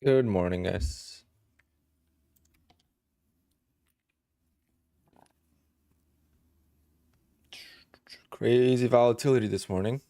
Good morning, guys. Crazy volatility this morning.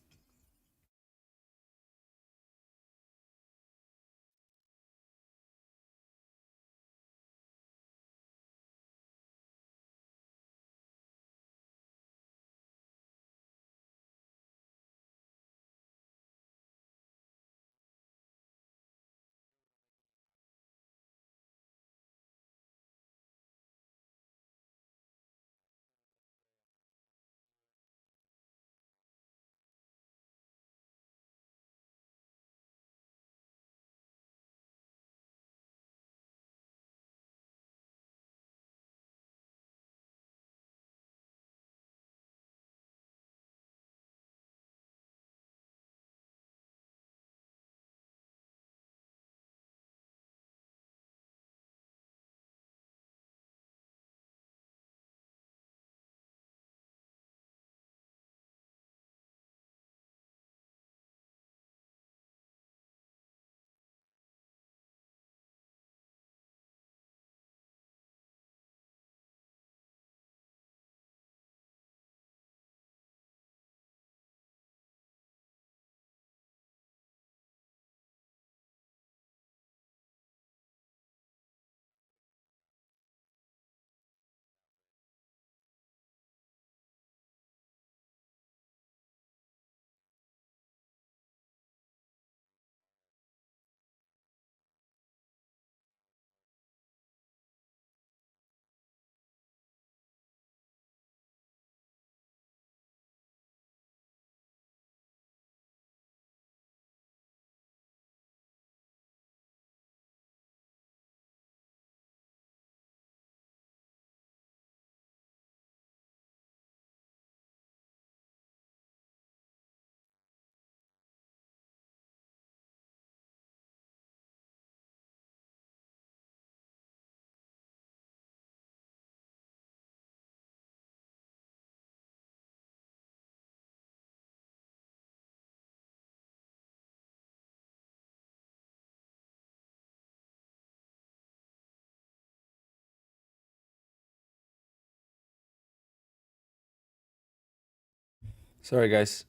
Sorry, guys.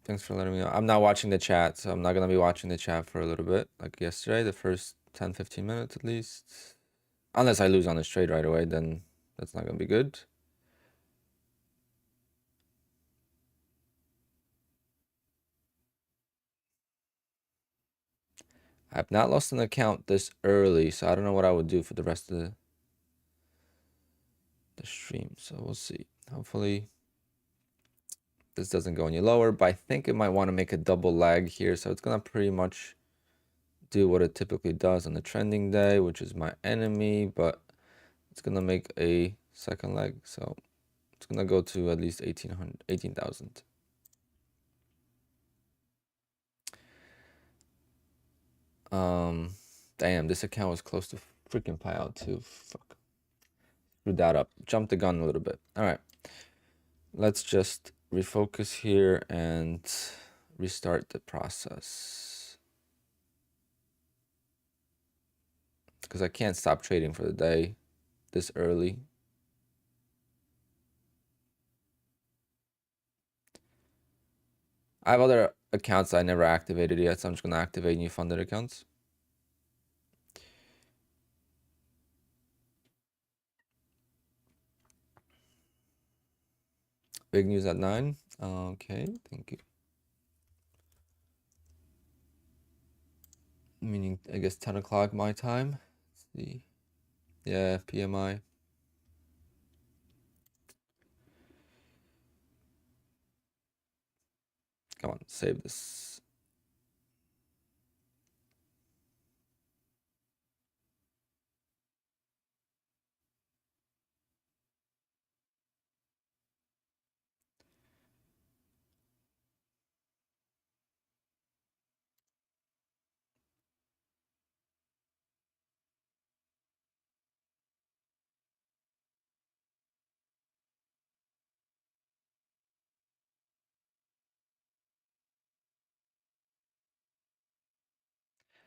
Thanks for letting me know. I'm not watching the chat, so I'm not going to be watching the chat for a little bit, like yesterday, the first 10-15 minutes at least. Unless I lose on this trade right away, then that's not going to be good. I have not lost an account this early, so I don't know what I would do for the rest of the stream. So we'll see. Hopefully this doesn't go any lower, but I think it might want to make a double leg here. So it's going to pretty much do what it typically does on the trending day, which is my enemy, but it's going to make a second leg. So it's going to go to at least 18,000. Damn, this account was close to freaking payout too. Fuck. Screwed that up. Jumped the gun a little bit. All right. Let's just refocus here and restart the process. Because I can't stop trading for the day this early. I have other accounts I never activated yet, so I'm just going to activate new funded accounts. Big news at 9. Okay, thank you. Meaning, I guess 10 o'clock my time. Let's see. Yeah, PMI. Come on, save this.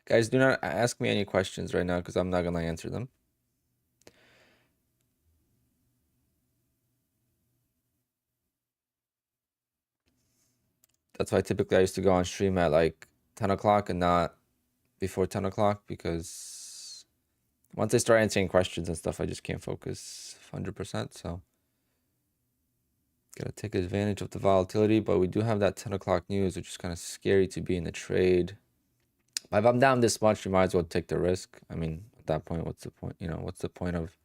Guys, do not ask me any questions right now because I'm not gonna answer them. That's why typically I used to go on stream at like 10 o'clock and not before 10 o'clock, because once I start answering questions and stuff, I just can't focus 100%. So gotta take advantage of the volatility, but we do have that 10 o'clock news, which is kind of scary to be in the trade. If I'm down this much, you might as well take the risk. I mean, at that point, what's the point? You know, what's the point of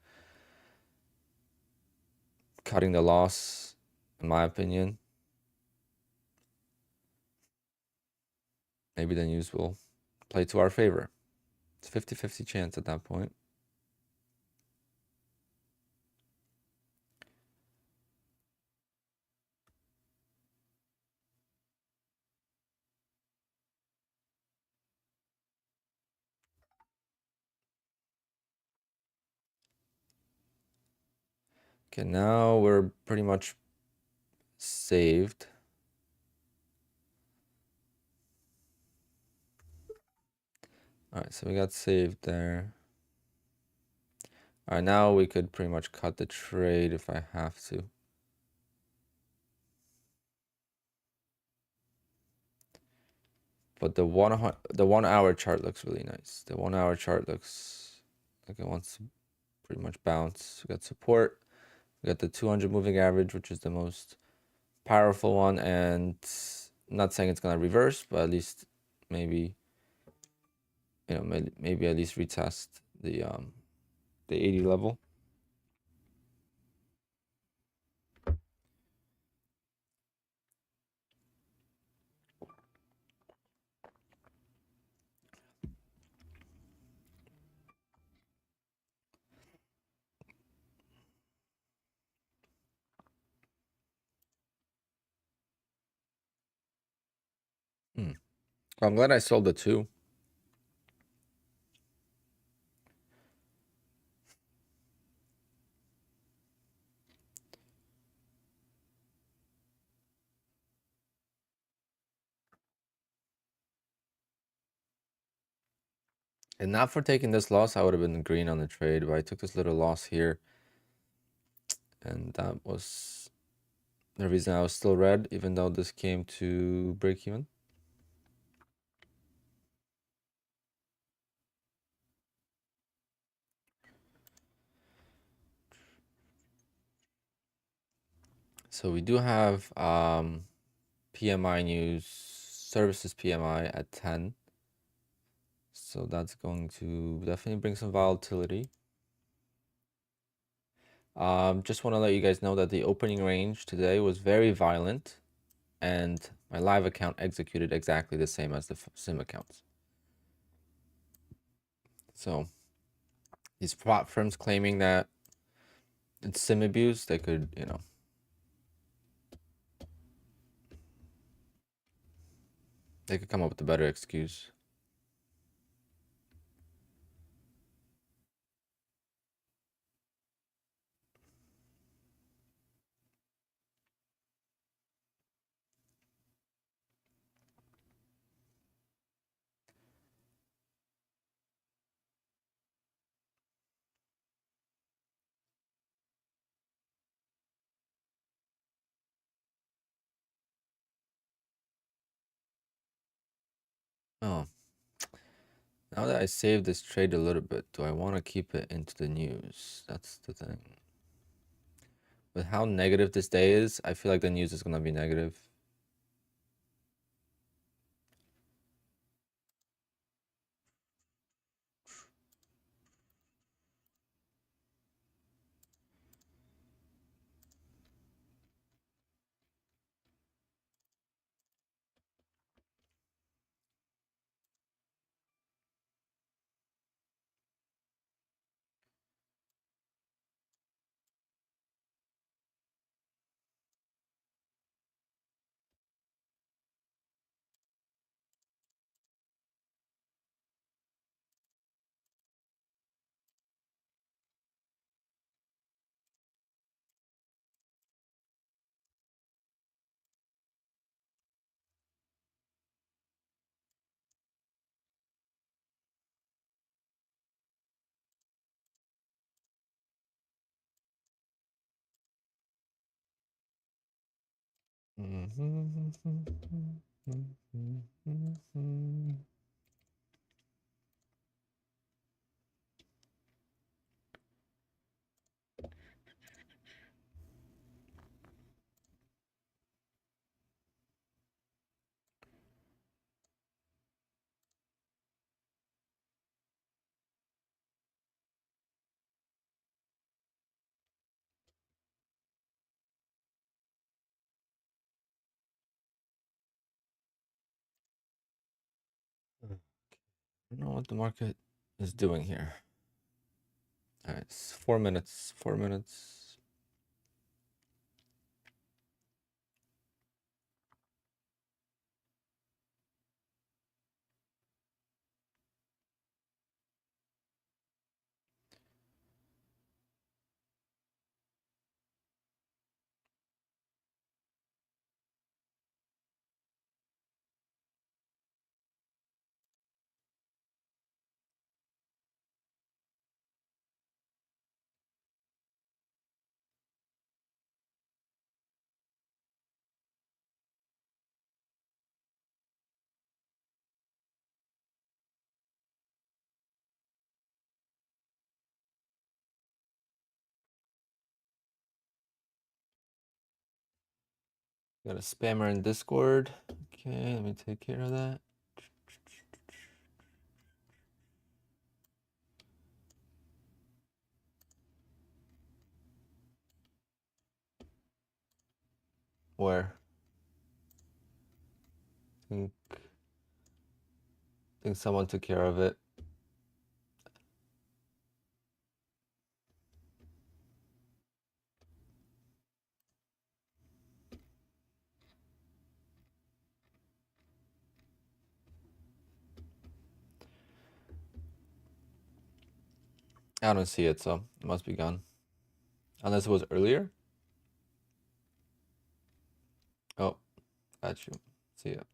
cutting the loss, in my opinion? Maybe the news will play to our favor. It's 50-50 chance at that point. Okay, now we're pretty much saved. All right, so we got saved there. All right, now we could pretty much cut the trade if I have to. But the 1 hour chart looks really nice. The 1 hour chart looks like it wants to pretty much bounce. We got support. We got the 200 moving average, which is the most powerful one, and I'm not saying it's gonna reverse, but at least maybe, you know, maybe at least retest the 80 level. Well, I'm glad I sold the 2. And not for taking this loss, I would have been green on the trade, but I took this little loss here. And that was the reason I was still red, even though this came to break even. So we do have PMI news, services PMI at 10. So that's going to definitely bring some volatility. Just want to let you guys know that the opening range today was very violent, and my live account executed exactly the same as the sim accounts. So these prop firms claiming that it's sim abuse, they could, you know, they could come up with a better excuse. Oh, now that I saved this trade a little bit, do I want to keep it into the news? That's the thing. With how negative this day is, I feel like the news is going to be negative. I don't know what the market is doing here. All right, it's 4 minutes. 4 minutes. Got a spammer in Discord. Okay, let me take care of that. Where? Think someone took care of it. I don't see it, so it must be gone. Unless it was earlier. Oh, got you. See it.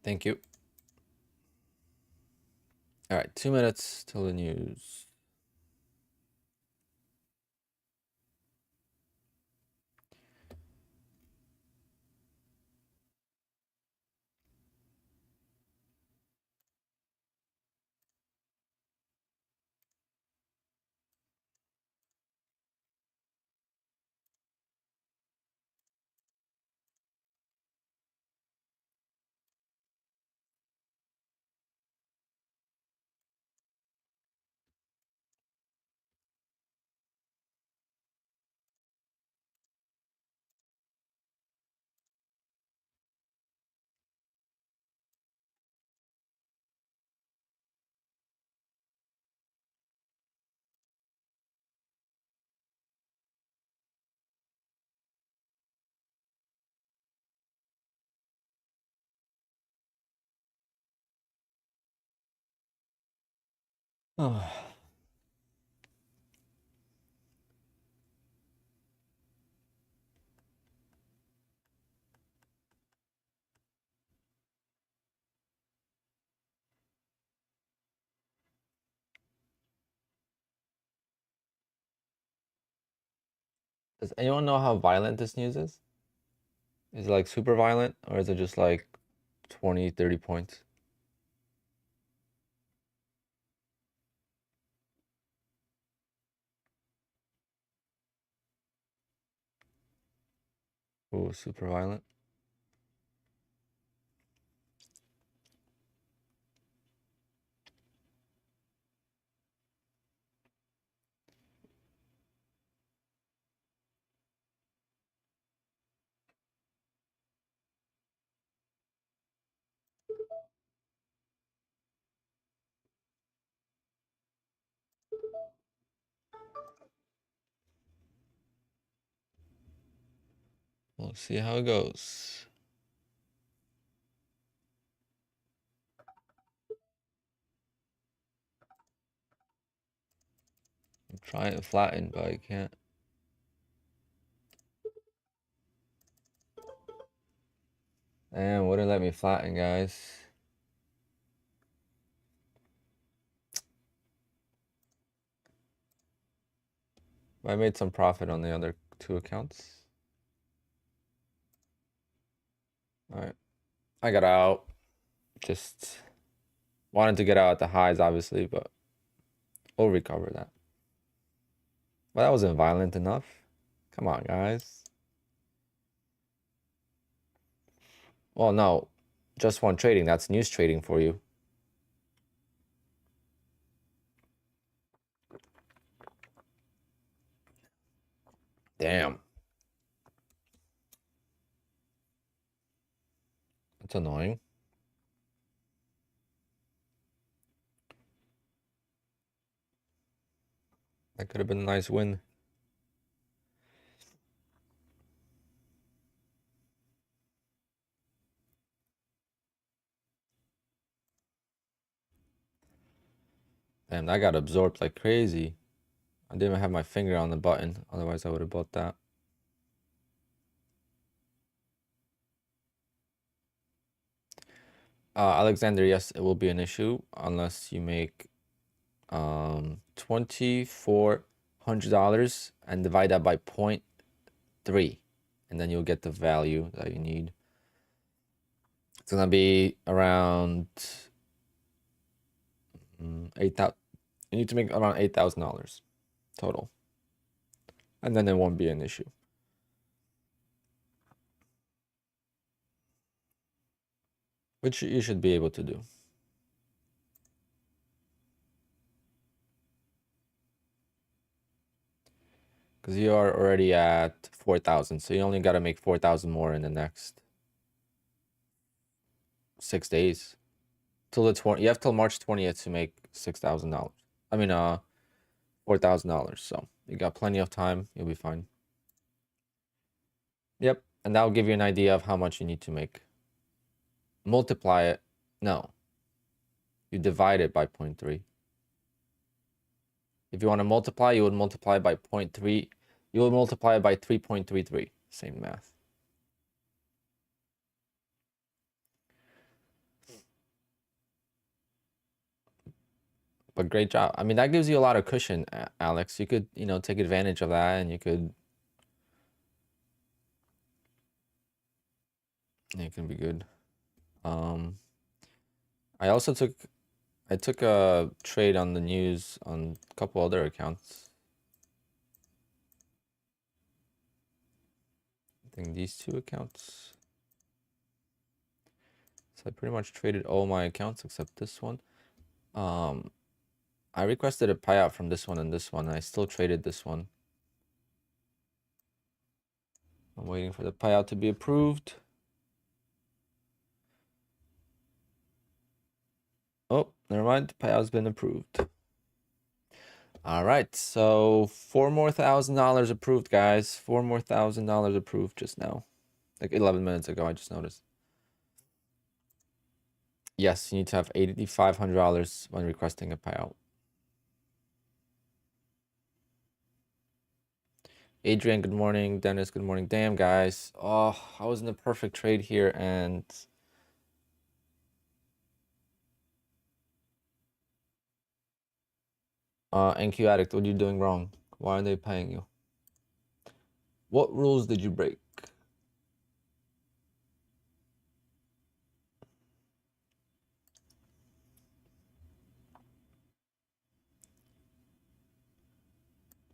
Thank you. All right, 2 minutes till the news. Oh. Does anyone know how violent this news is? Is it like super violent or is it just like 20, 30 points? Oh, super violent. We'll see how it goes. I'm trying to flatten, but I can't. Damn, wouldn't let me flatten, guys. I made some profit on the other 2 accounts. All right, I got out. Just wanted to get out at the highs, obviously, but we'll recover that. Well, that wasn't violent enough. Come on, guys. Well, no, just one trading. That's news trading for you. Damn. That's annoying. That could have been a nice win. Damn, that got absorbed like crazy. I didn't even have my finger on the button. Otherwise, I would have bought that. Alexander, yes, it will be an issue unless you make $2,400 and divide that by 0.3, and then you'll get the value that you need. It's gonna be around 8,000. You need to make around $8,000 total, and then it won't be an issue. Which you should be able to do. Because you are already at 4,000, so you only got to make 4,000 more in the next 6 days. Till the 20, you have till March 20th to make $6,000. I mean, $4,000. So you got plenty of time. You'll be fine. Yep, and that'll give you an idea of how much you need to make. Multiply it. No, you divide it by 0.3. If you want to multiply, you would multiply by 0.3. You will multiply by 3.33. Same math. But great job. I mean, that gives you a lot of cushion, Alex. You could, take advantage of that, and you could. It can be good. I also took a trade on the news on a couple other accounts. I think these 2 accounts. So I pretty much traded all my accounts except this one. I requested a payout from this one and this one, and I still traded this one. I'm waiting for the payout to be approved. Oh, never mind. The payout's been approved. All right, so $4 more thousand approved, guys. $4 more thousand approved just now, like 11 minutes ago. I just noticed. Yes, you need to have $8,500 when requesting a payout. Adrian, good morning. Dennis, good morning. Damn, guys. Oh, I was in a perfect trade here, and NQ Addict, what are you doing wrong? Why are they paying you? What rules did you break?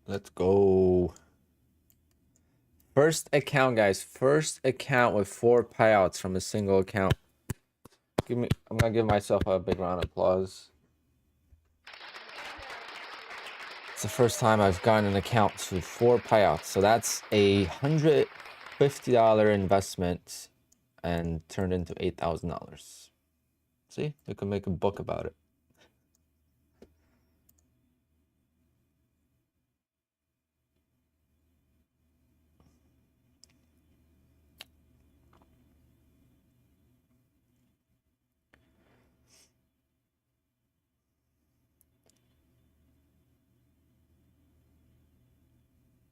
Let's go. First account, guys. First account with 4 payouts from a single account. I'm gonna give myself a big round of applause. It's the first time I've gotten an account to 4 payouts. So that's a $150 investment and turned into $8,000. See, you can make a book about it.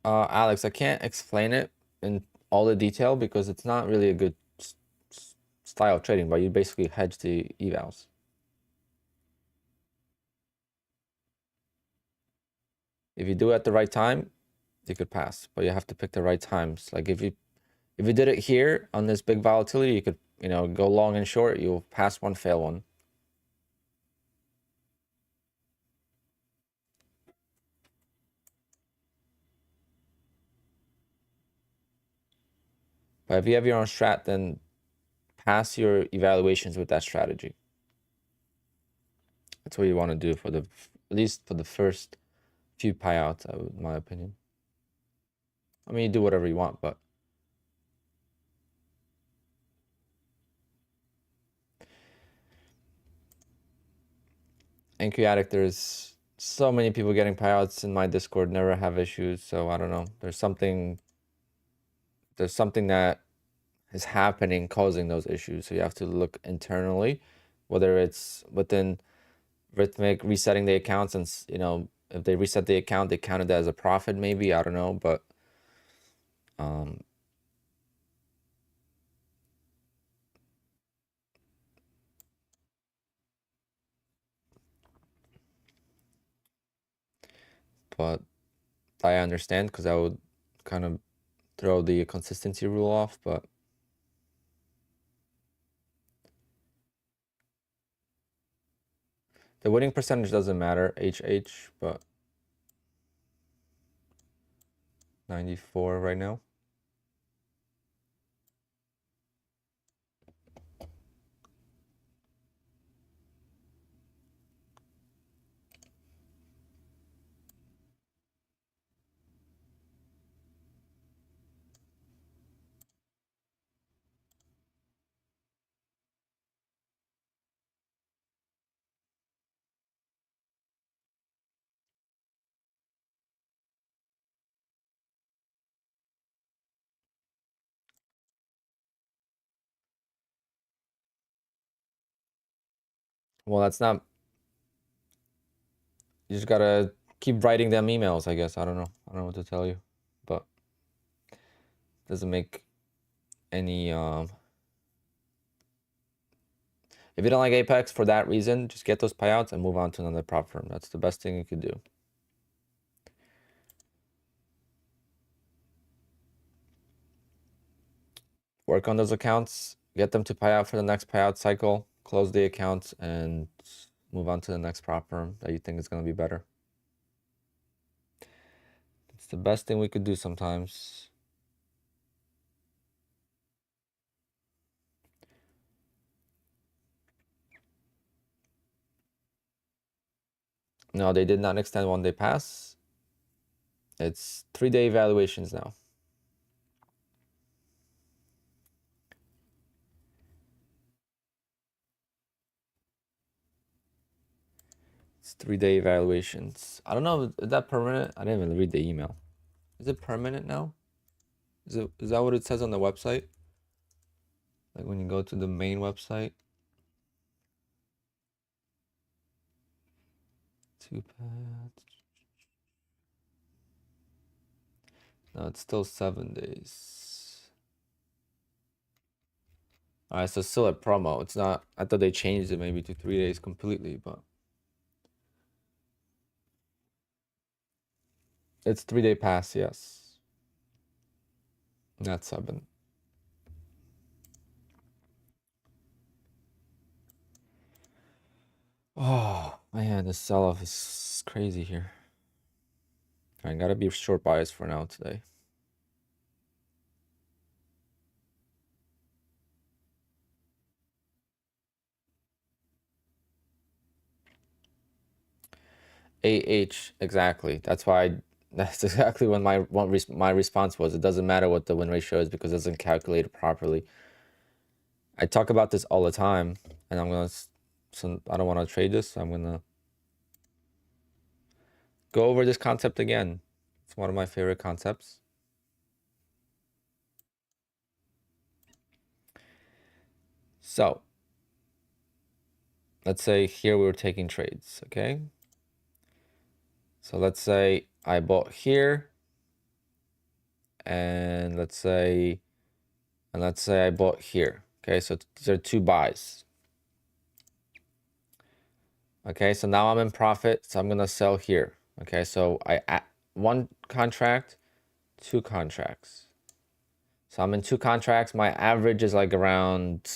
Alex, I can't explain it in all the detail because it's not really a good style of trading, but you basically hedge the evals. If you do it at the right time, you could pass, but you have to pick the right times. Like if you did it here on this big volatility, you could, you know, go long and short. You'll pass one, fail one. But if you have your own strat, then pass your evaluations with that strategy. That's what you want to do for the, at least for the first few payouts, in my opinion. I mean, you do whatever you want, but in Chaotic, there's so many people getting payouts in my Discord, never have issues. So I don't know. There's something that is happening causing those issues. So you have to look internally, whether it's within rithmic resetting the accounts, and you know, if they reset the account, they counted that as a profit, maybe, I don't know, but but I understand, because I would kind of throw the consistency rule off, but the winning percentage doesn't matter, HH, but 94 right now. Well, that's not, you just gotta keep writing them emails, I guess. I don't know what to tell you, but doesn't make any if you don't like Apex for that reason, just get those payouts and move on to another prop firm. That's the best thing you could do. Work on those accounts, get them to pay out for the next payout cycle, close the accounts, and move on to the next prop firm that you think is going to be better. It's the best thing we could do sometimes. No, they did not extend one day pass. It's 3-day evaluations now. It's 3-day evaluations. I don't know, is that permanent? I didn't even read the email. Is it permanent now? Is that what it says on the website? Like when you go to the main website? 2 pads. No, it's still 7 days. All right, so still a promo. It's not, I thought they changed it maybe to 3 days completely, but it's 3-day pass, yes. Not 7. Oh man, this sell-off is crazy here. I gotta be short bias for now today. AH, exactly. That's why that's exactly when my response was. It doesn't matter what the win ratio is because it doesn't calculate it properly. I talk about this all the time, and I'm gonna, so I don't want to trade this. So I'm gonna go over this concept again. It's one of my favorite concepts. So let's say here we were taking trades, okay? So let's say I bought here, and let's say I bought here. Okay, so these are 2 buys. Okay, so now I'm in profit, so I'm gonna sell here. Okay, so I add 1 contract, 2 contracts. So I'm in 2 contracts. My average is like around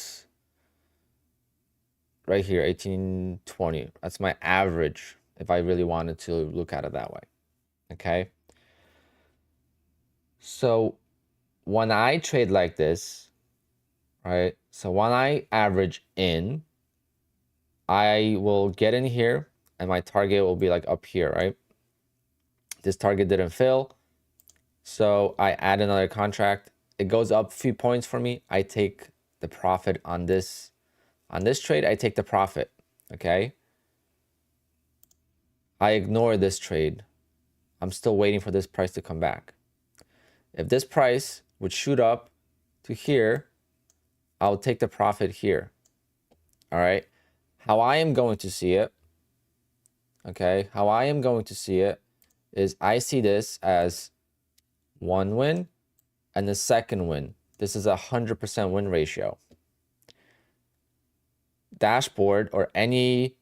right here, 1820. That's my average if I really wanted to look at it that way. Okay. So when I trade like this, right? So when I average in, I will get in here and my target will be like up here, right? This target didn't fill. So I add another contract. It goes up a few points for me. I take the profit on this trade. I take the profit, okay? I ignore this trade. I'm still waiting for this price to come back. If this price would shoot up to here, I'll take the profit here. All right. How I am going to see it, okay? How I am going to see it is I see this as one win and the second win. This is 100% win ratio. Dashboard or any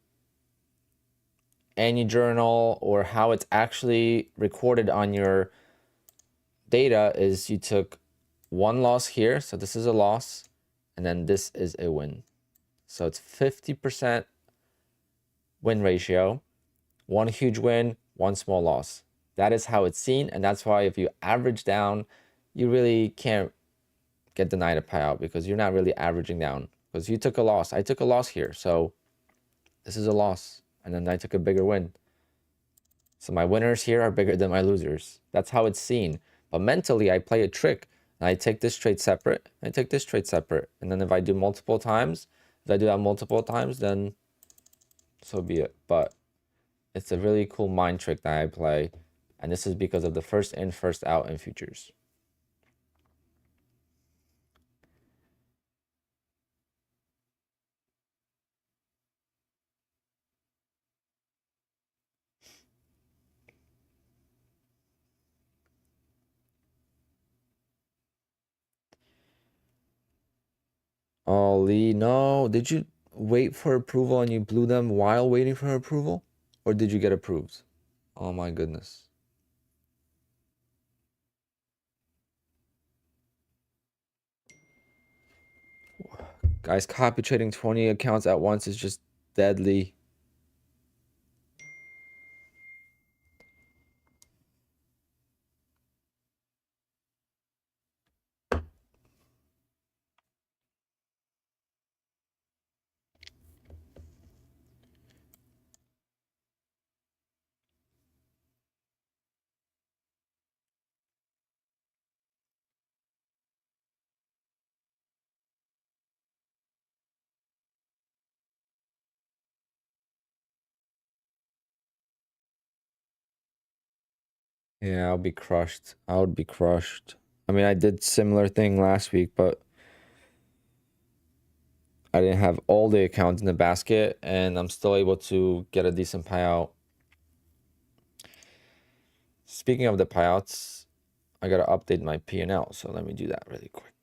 journal or how it's actually recorded on your data is you took one loss here. So this is a loss and then this is a win. So it's 50% win ratio, one huge win, one small loss. That is how it's seen. And that's why if you average down, you really can't get denied a payout because you're not really averaging down because you took a loss. I took a loss here. So this is a loss. And then I took a bigger win. So my winners here are bigger than my losers. That's how it's seen. But mentally, I play a trick. And I take this trade separate. I take this trade separate. And then if I do multiple times, if I do that multiple times, then so be it. But it's a really cool mind trick that I play. And this is because of the first in, first out in futures. Oh, Lee, no. Did you wait for approval and you blew them while waiting for approval? Or did you get approved? Oh my goodness. Guys, copy trading 20 accounts at once is just deadly. Yeah, I'll be crushed. I would be crushed. I mean, I did similar thing last week, but I didn't have all the accounts in the basket, and I'm still able to get a decent payout. Speaking of the payouts, I gotta update my P&L, so let me do that really quick.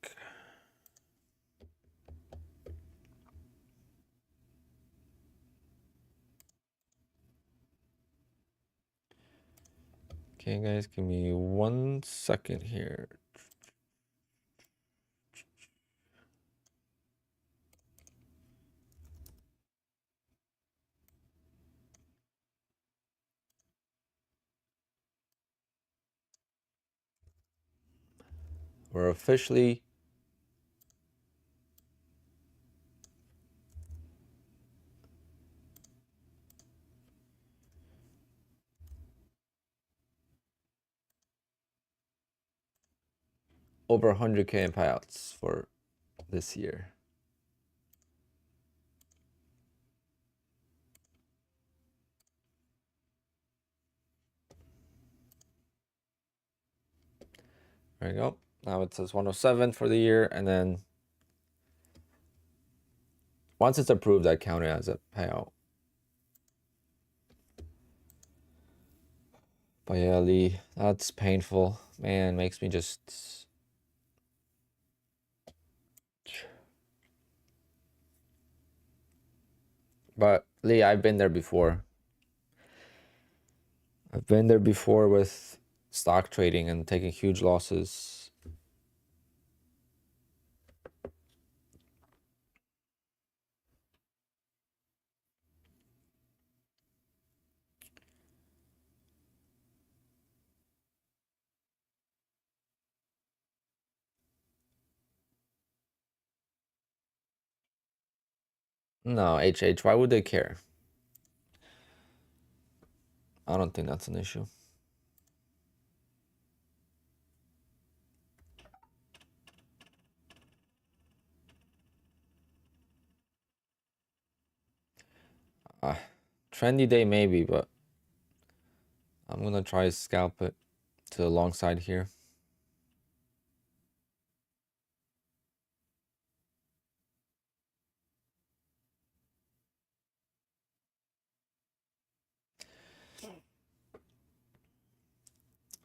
Okay, guys, give me 1 second here. We're officially over 100K in payouts for this year. There you go. Now it says 107 for the year, and then once it's approved, I count it as a payout. But yeah, Lee, that's painful. Man, makes me just... But Lee, I've been there before. I've been there before with stock trading and taking huge losses. No, HH, why would they care? I don't think that's an issue. Trendy day maybe, but I'm gonna try to scalp it to the long side here.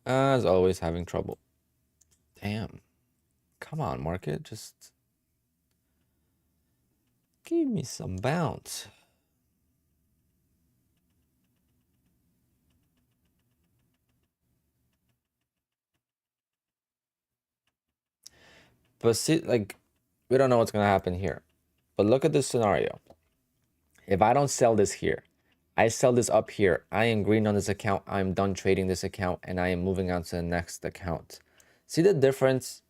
As always, having trouble. Damn. Come on, market. Just give me some bounce. But see, like, we don't know what's gonna happen here. But look at this scenario. If I don't sell this here, I sell this up here, I am green on this account, I'm done trading this account, and I am moving on to the next account. See the difference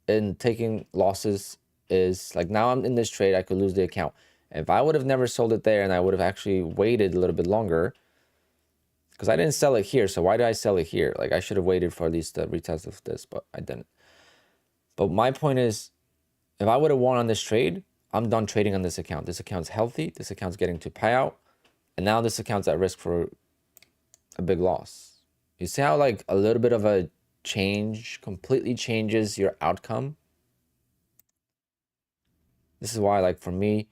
in taking losses is, like, now I'm in this trade, I could lose the account. If I would have never sold it there and I would have actually waited a little bit longer, because I didn't sell it here, so why did I sell it here? Like, I should have waited for at least the retest of this, but I didn't. But my point is, if I would have won on this trade, I'm done trading on this account. This account's healthy, this account's getting to payout, and now this account's at risk for a big loss. You see how, like, a little bit of a change completely changes your outcome? This is why, like, for me,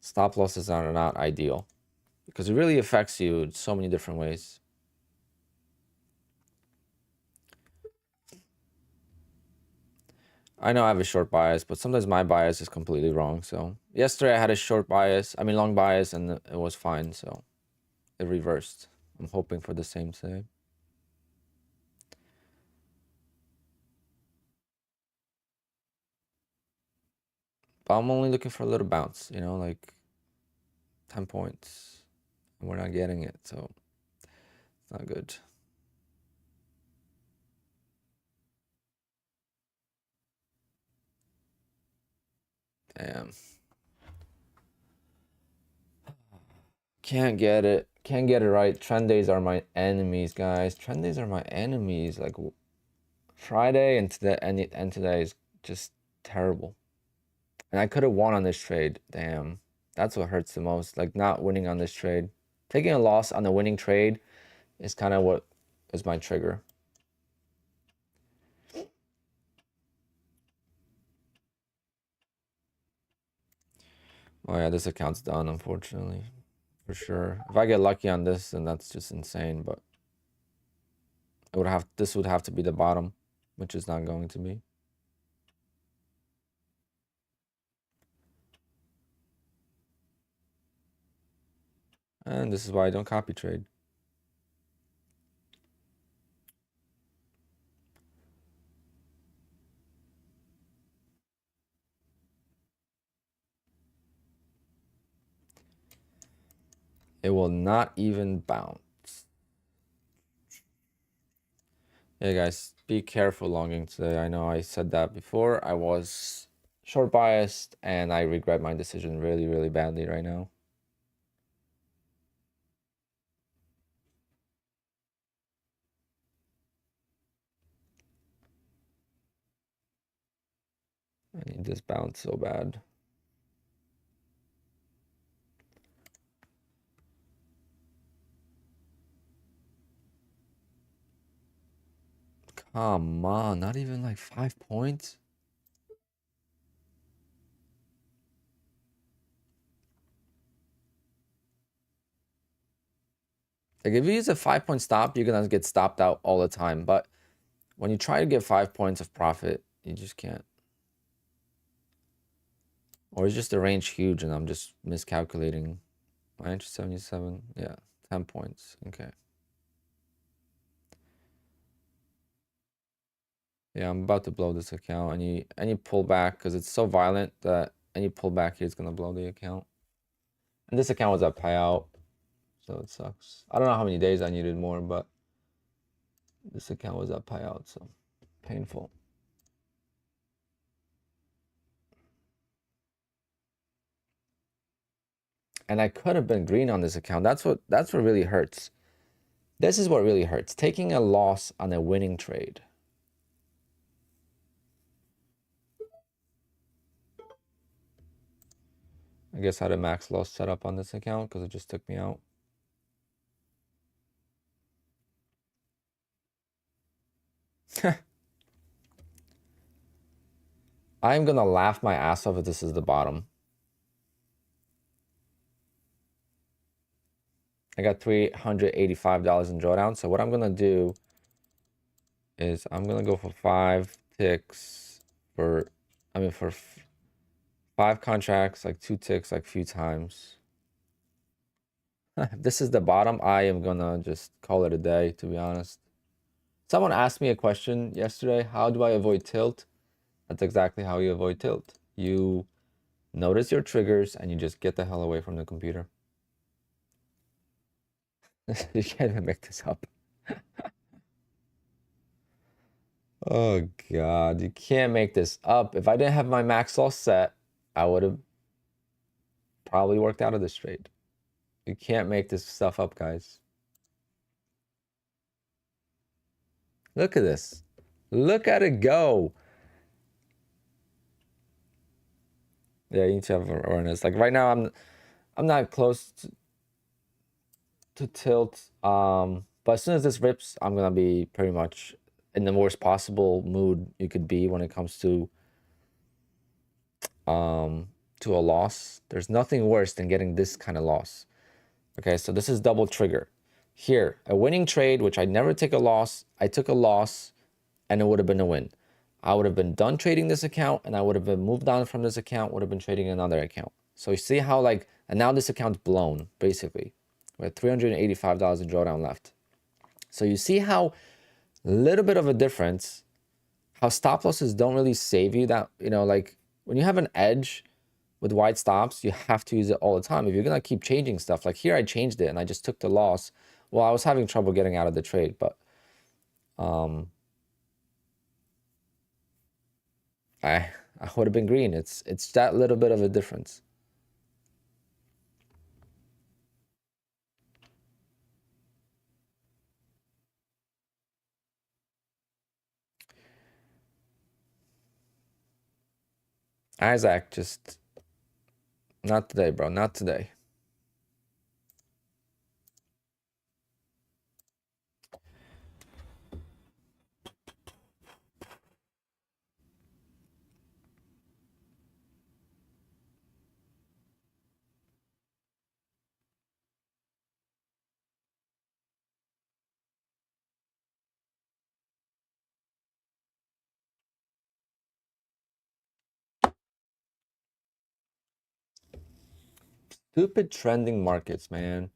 stop losses are not ideal, because it really affects you in so many different ways. I know I have a short bias, but sometimes my bias is completely wrong. So yesterday I had a long bias, and it was fine. So it reversed. I'm hoping for the same today. But I'm only looking for a little bounce, you know, like 10 points. And we're not getting it, so it's not good. Damn. Can't get it. Can't get it right. Trend days are my enemies, guys. Trend days are my enemies. Like, Friday and today is just terrible. And I could have won on this trade. Damn. That's what hurts the most. Like, not winning on this trade. Taking a loss on the winning trade is kind of what is my trigger. Oh yeah, this account's done, unfortunately. For sure. If I get lucky on this, then that's just insane, but this would have to be the bottom, which is not going to be. And this is why I don't copy trade. It will not even bounce. Yeah, guys, be careful longing today. I know I said that before. I was short biased, and I regret my decision really, really badly right now. I need this bounce so bad. Come on, not even like 5 points. Like, if you use a 5-point stop, you're gonna get stopped out all the time. But when you try to get 5 points of profit, you just can't. Or is just the range huge and I'm just miscalculating? My interest 77. Yeah, 10 points. Okay. Yeah, I'm about to blow this account. Any pullback, because it's so violent that any pullback here is gonna blow the account. And this account was at payout, so it sucks. I don't know how many days I needed more, but this account was at payout, so painful. And I could have been green on this account. That's what really hurts. This is what really hurts. Taking a loss on a winning trade. I guess I had a max loss set up on this account because it just took me out. I'm gonna laugh my ass off if this is the bottom. I got $385 in drawdown. So what I'm gonna do is I'm gonna go for 5 ticks for 5 contracts, like 2 ticks, like a few times. If this is the bottom, I am gonna just call it a day, to be honest. Someone asked me a question yesterday, how do I avoid tilt? That's exactly how you avoid tilt. You notice your triggers and you just get the hell away from the computer. You can't even make this up. Oh God, you can't make this up. If I didn't have my max loss set, I would have probably worked out of this trade. You can't make this stuff up, guys. Look at this. Look at it go. Yeah, you need to have awareness. Like right now, I'm not close to tilt. But as soon as this rips, I'm gonna be pretty much in the worst possible mood you could be when it comes to a loss. There's nothing worse than getting this kind of loss. Okay, so this is double trigger. Here, a winning trade, which I never take a loss. I took a loss and it would have been a win. I would have been done trading this account and I would have been moved on from this account, would have been trading another account. So you see how and now this account's blown, basically. We have $385 in drawdown left. So you see how little bit of a difference, how stop losses don't really save you that, like when you have an edge with wide stops, you have to use it all the time. If you're going to keep changing stuff, like here I changed it and I just took the loss. Well, I was having trouble getting out of the trade, but I would have been green. It's that little bit of a difference. Isaac, just not today, bro. Not today. Stupid trending markets, man.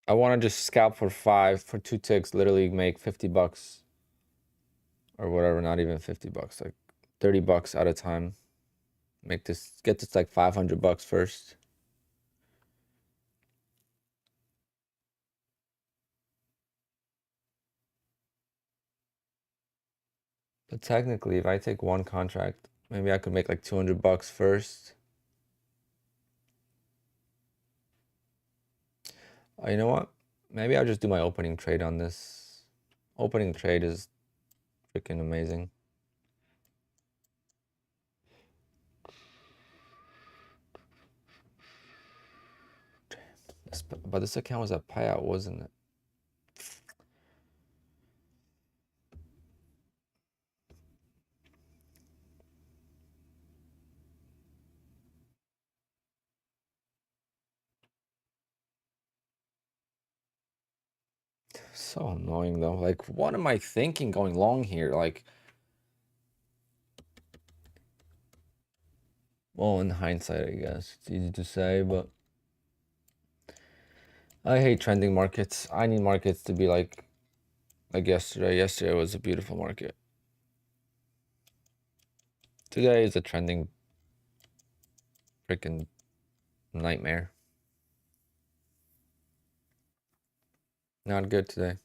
I want to just scalp for 2 ticks, literally make 50 bucks or whatever, not even 50 bucks, like 30 bucks at a time. Get this like 500 bucks first. But technically, if I take one contract, maybe I could make like 200 bucks first. You know what? Maybe I'll just do my opening trade on this. Opening trade is freaking amazing. But this account was a payout, wasn't it? So annoying though. Like, what am I thinking going long here? Like, well, in hindsight, I guess it's easy to say, but I hate trending markets. I need markets to be like yesterday. Yesterday was a beautiful market. Today is a trending freaking nightmare. Not good today.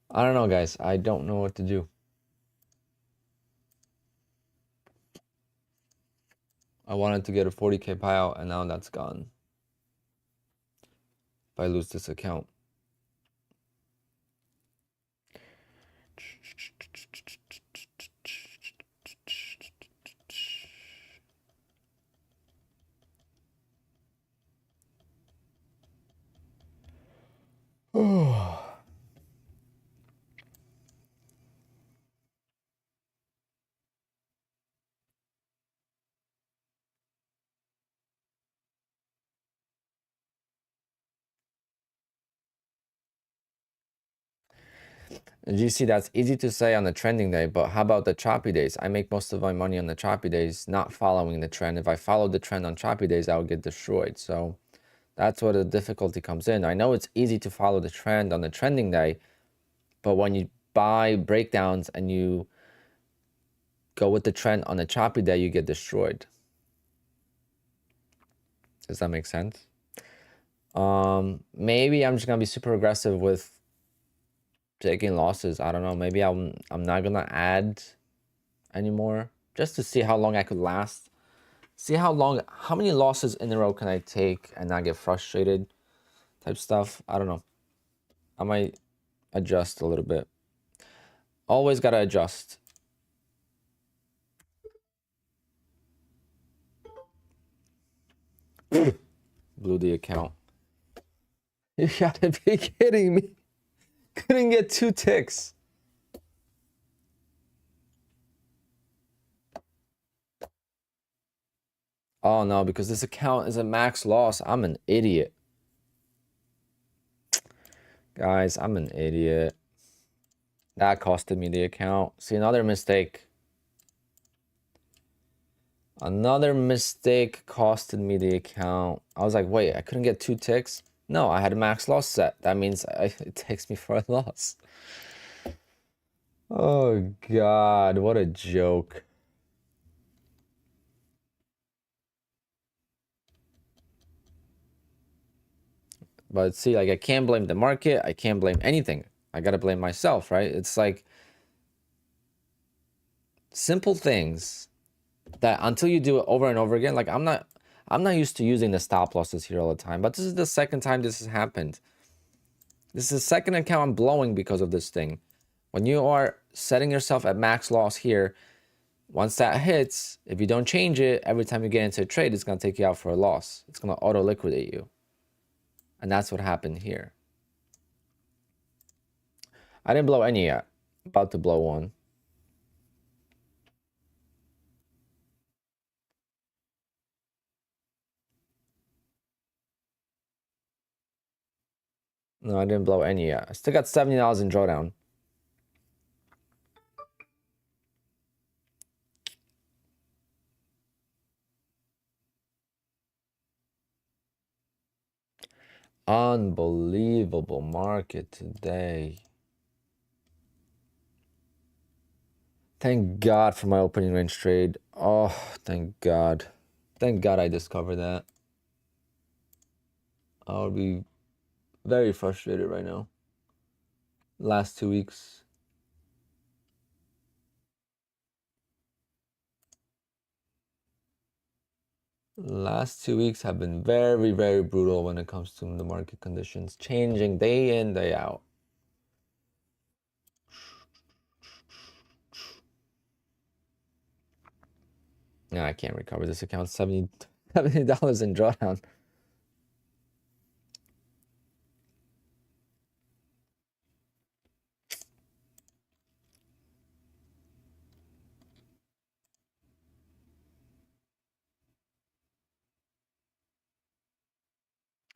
I don't know, guys. I don't know what to do. I wanted to get a 40K payout, and now that's gone. If I lose this account. Oh. And you see, that's easy to say on the trending day, but how about the choppy days? I make most of my money on the choppy days, not following the trend. If I followed the trend on choppy days, I would get destroyed. So that's where the difficulty comes in. I know it's easy to follow the trend on the trending day, but when you buy breakdowns and you go with the trend on the choppy day, you get destroyed. Does that make sense? Maybe I'm just gonna be super aggressive with taking losses. I don't know. Maybe I'm not gonna add anymore just to see how long I could last. See how many losses in a row can I take and not get frustrated type stuff. I don't know. I might adjust a little bit. Always gotta adjust. Blew the account. You gotta be kidding me. Couldn't get 2 ticks. Oh no, because this account is a max loss. I'm an idiot. Guys, I'm an idiot. That costed me the account. See, another mistake. Another mistake costed me the account. I was like, wait, I couldn't get 2 ticks? No, I had a max loss set. That means it takes me for a loss. Oh, God, what a joke. But see, like, I can't blame the market. I can't blame anything. I gotta blame myself, right? It's like simple things that until you do it over and over again, like I'm not used to using the stop losses here all the time, but this is the second time this has happened. This is the second account I'm blowing because of this thing. When you are setting yourself at max loss here, once that hits, if you don't change it, every time you get into a trade, it's going to take you out for a loss. It's going to auto liquidate you. And that's what happened here. I didn't blow any yet. About to blow one. No, I didn't blow any yet. I still got $70 in drawdown. Unbelievable market today. Thank God for my opening range trade. Oh, thank God. Thank God I discovered that. I would be very frustrated right now. Last 2 weeks. Last 2 weeks have been very, very brutal when it comes to the market conditions, changing day in, day out. No, I can't recover this account. $70 in drawdown.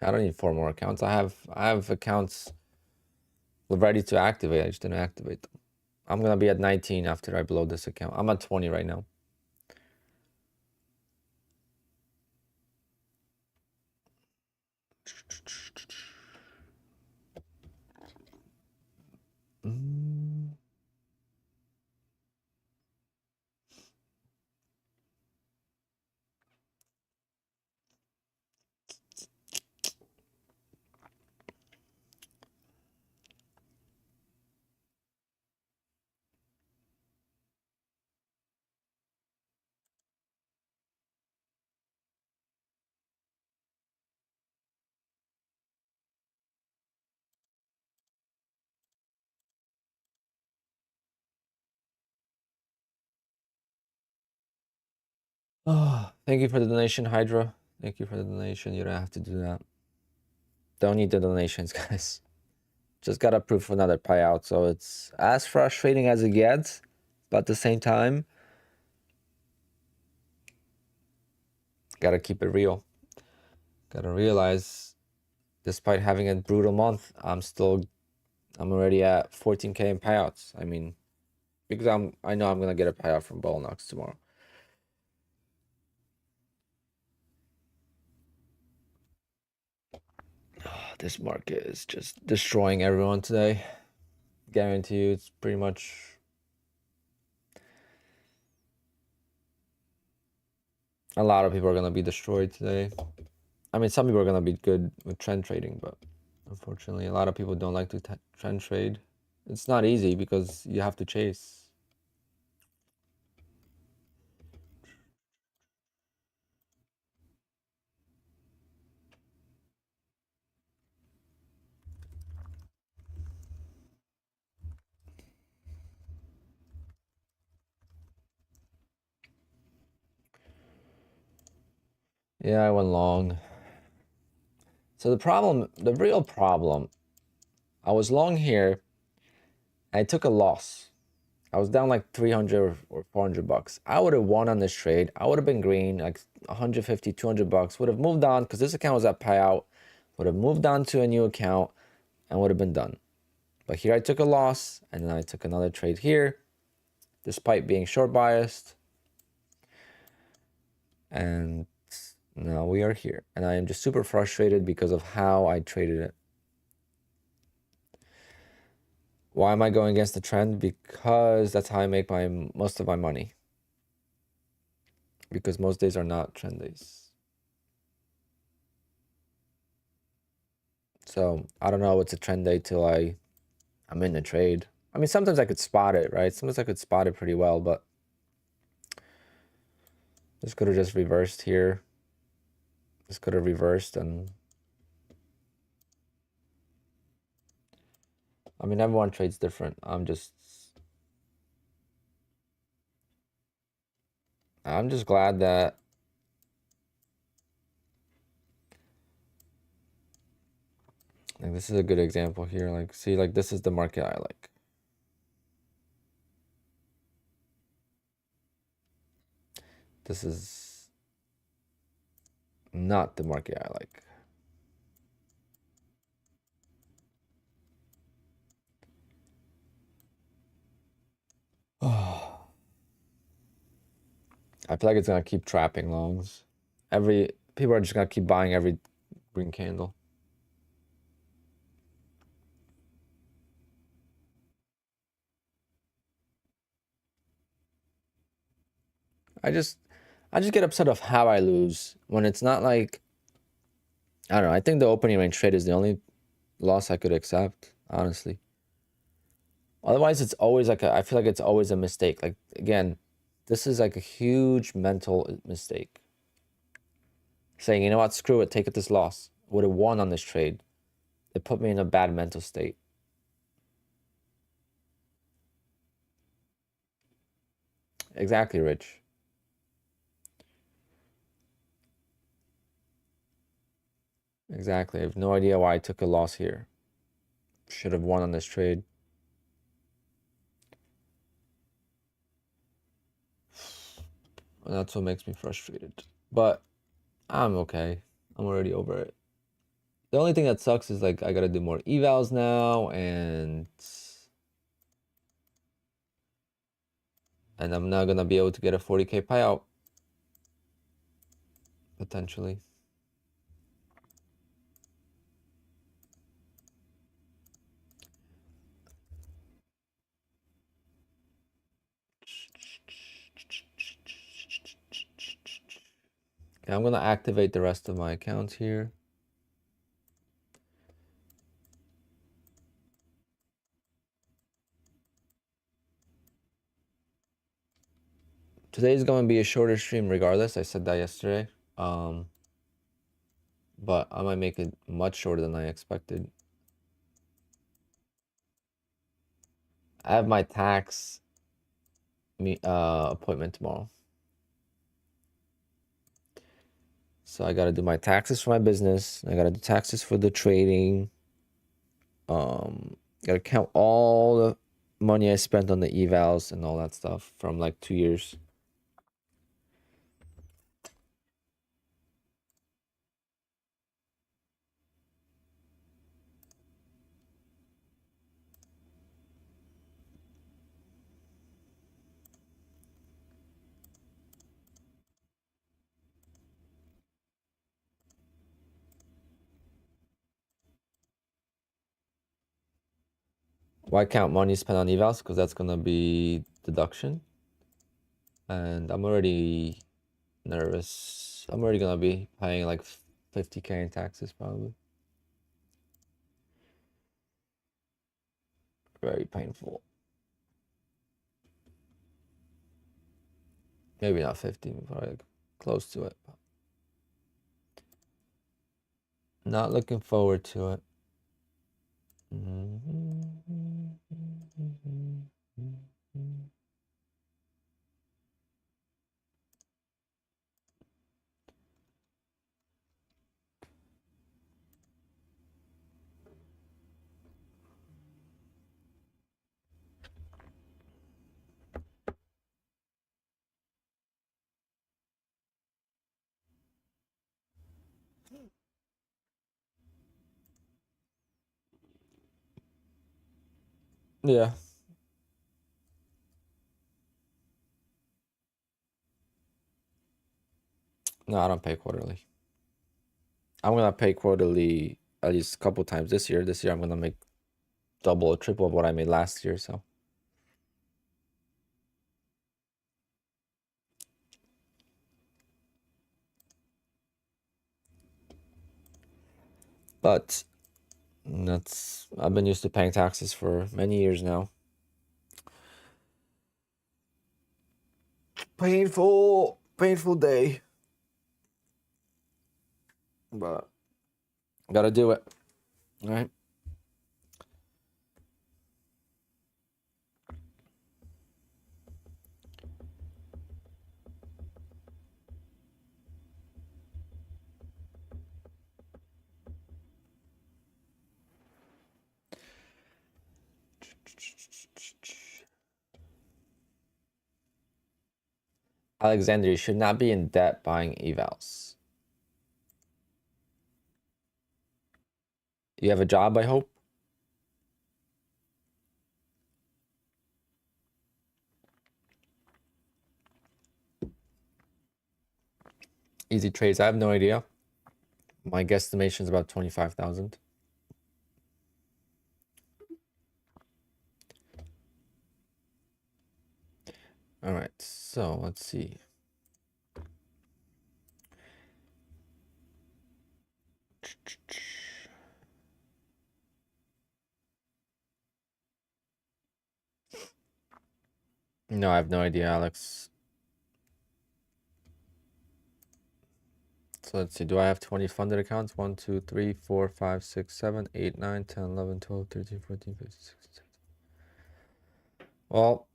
I don't need 4 more accounts. I have accounts ready to activate. I just didn't activate them. I'm gonna be at 19 after I blow this account. I'm at 20 right now. Oh, thank you for the donation, Hydra. Thank you for the donation. You don't have to do that. Don't need the donations, guys. Just got approved for another payout, so it's as frustrating as it gets, but at the same time, gotta keep it real. Gotta realize, despite having a brutal month, I'm already at 14K in payouts. I mean, because I know I'm gonna get a payout from Bolonox tomorrow. This market is just destroying everyone today. Guarantee you, it's pretty much. A lot of people are gonna be destroyed today. I mean, some people are gonna be good with trend trading, but unfortunately, a lot of people don't like to trend trade. It's not easy because you have to chase. Yeah, I went long. So the real problem, I was long here, and I took a loss. I was down like 300 or 400 bucks. I would have won on this trade. I would have been green, like 150, 200 bucks. Would have moved on because this account was at payout. Would have moved on to a new account and would have been done. But here I took a loss, and then I took another trade here, despite being short biased. And now we are here. And I am just super frustrated because of how I traded it. Why am I going against the trend? Because that's how I make most of my money. Because most days are not trend days. So I don't know what's a trend day till I'm in the trade. I mean, sometimes I could spot it, right? Sometimes I could spot it pretty well, but this could have just reversed here. This could have reversed, and I mean, everyone trades different. I'm just glad that like this is a good example here. Like, see, like this is the market I like. This is not the market I like. Oh, I feel like it's gonna keep trapping longs. People are just gonna keep buying every green candle. I just get upset of how I lose when it's not like, I don't know. I think the opening range trade is the only loss I could accept, honestly. Otherwise, it's always like I feel like it's always a mistake. Like, again, this is like a huge mental mistake. saying, you know what, screw it, take it this loss. Would have won on this trade. It put me in a bad mental state. Exactly, Rich. Exactly. I have no idea why I took a loss here. Should have won on this trade. And that's what makes me frustrated. But I'm okay. I'm already over it. The only thing that sucks is like I gotta do more evals now, and I'm not gonna be able to get a 40k payout potentially. Okay, I'm gonna activate the rest of my accounts here. Today is going to be a shorter stream regardless. I said that yesterday. But I might make it much shorter than I expected. I have my tax appointment tomorrow. So I got to do my taxes for my business. I got to do taxes for the trading. Got to count all the money I spent on the evals and all that stuff from like 2 years. Why count money spent on evals? Because that's going to be deduction. And I'm already nervous. I'm already going to be paying like 50k in taxes probably. Very painful. Maybe not 50, probably like close to it. Not looking forward to it. Yeah. No, I don't pay quarterly. I'm gonna pay quarterly at least a couple times this year. This year I'm gonna make double or triple of what I made last year, so. But I've been used to paying taxes for many years now. Painful day. But gotta do it. All right. Alexander, you should not be in debt buying evals. You have a job, I hope? Easy trades, I have no idea. My guesstimation is about 25,000. All right, so let's see. No, I have no idea, Alex. So let's see. Do I have 20 funded accounts? 1, 2, 3, 4, 5, 6, 7, 8, 9, 10, 11, 12, 13, 14, 15, 16, 17. Well,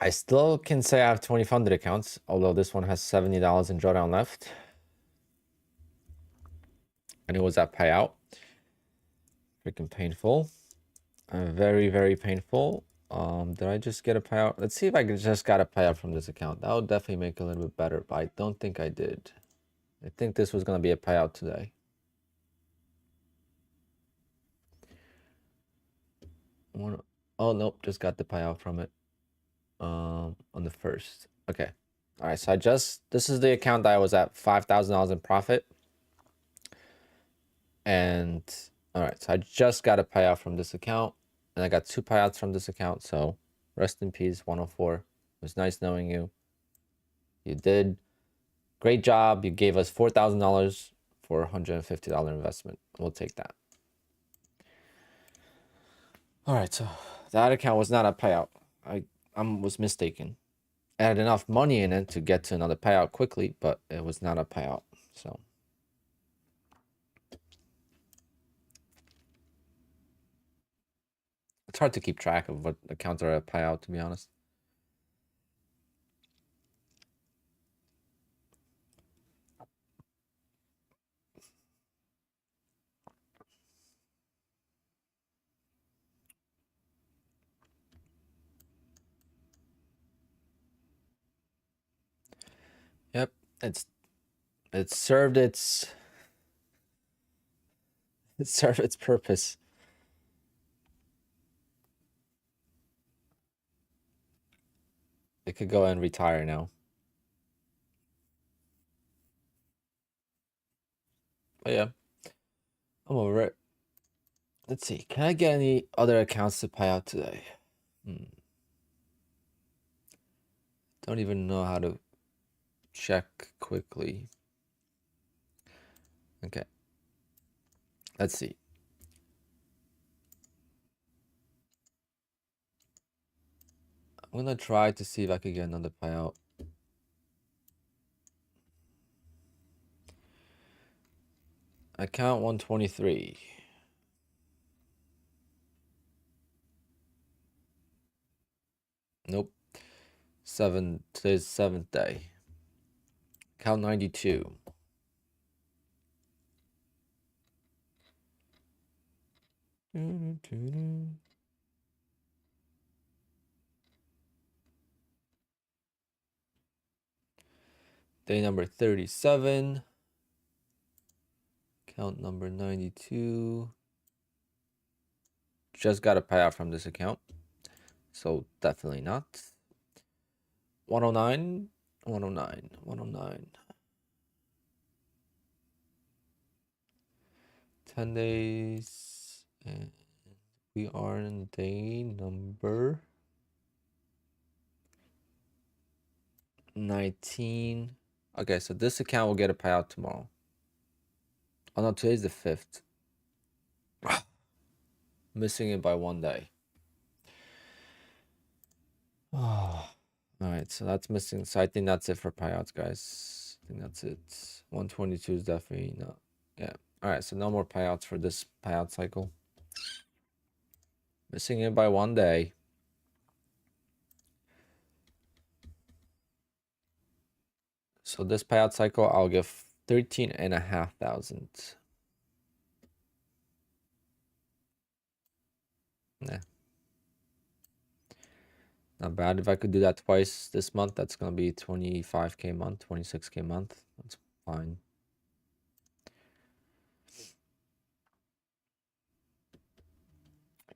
I still can say I have 20 funded accounts, although this one has $70 in drawdown left. And it was at payout. Freaking painful. Very, very painful. Did I just get a payout? Let's see if I just got a payout from this account. That would definitely make it a little bit better, but I don't think I did. I think this was going to be a payout today. Oh, nope, just got the payout from it on the 1st. Okay. All right, so this is the account that I was at $5,000 in profit. And all right, so I just got a payout from this account, and I got 2 payouts from this account. So rest in peace, 104. It was nice knowing you. You did great job. You gave us $4,000 for a $150 investment. We'll take that. All right, so that account was not a payout. I was mistaken. I had enough money in it to get to another payout quickly, but it was not a payout. So it's hard to keep track of what accounts are a payout, to be honest. Yep, it served its purpose. It could go and retire now. But yeah, I'm over it. Let's see. Can I get any other accounts to pay out today? Don't even know how to check quickly. Okay. Let's see. I'm gonna try to see if I can get another payout. Account 123. Nope. Today's 7th day. Account 92. Day number 37. Account number 92. Just got a payout from this account. So definitely not. 109. 109. 109. 10 days. And we are in day number 19. Okay, so this account will get a payout tomorrow. Oh no, today's the 5th. Missing it by 1 day. Oh, all right, so that's missing. So I think that's it for payouts, guys. I think that's it. 122 is definitely not. Yeah. All right, so no more payouts for this payout cycle. Missing it by 1 day. So this payout cycle, I'll give 13,500. Nah. Not bad. If I could do that twice this month, that's going to be 25K a month, 26K a month. That's fine.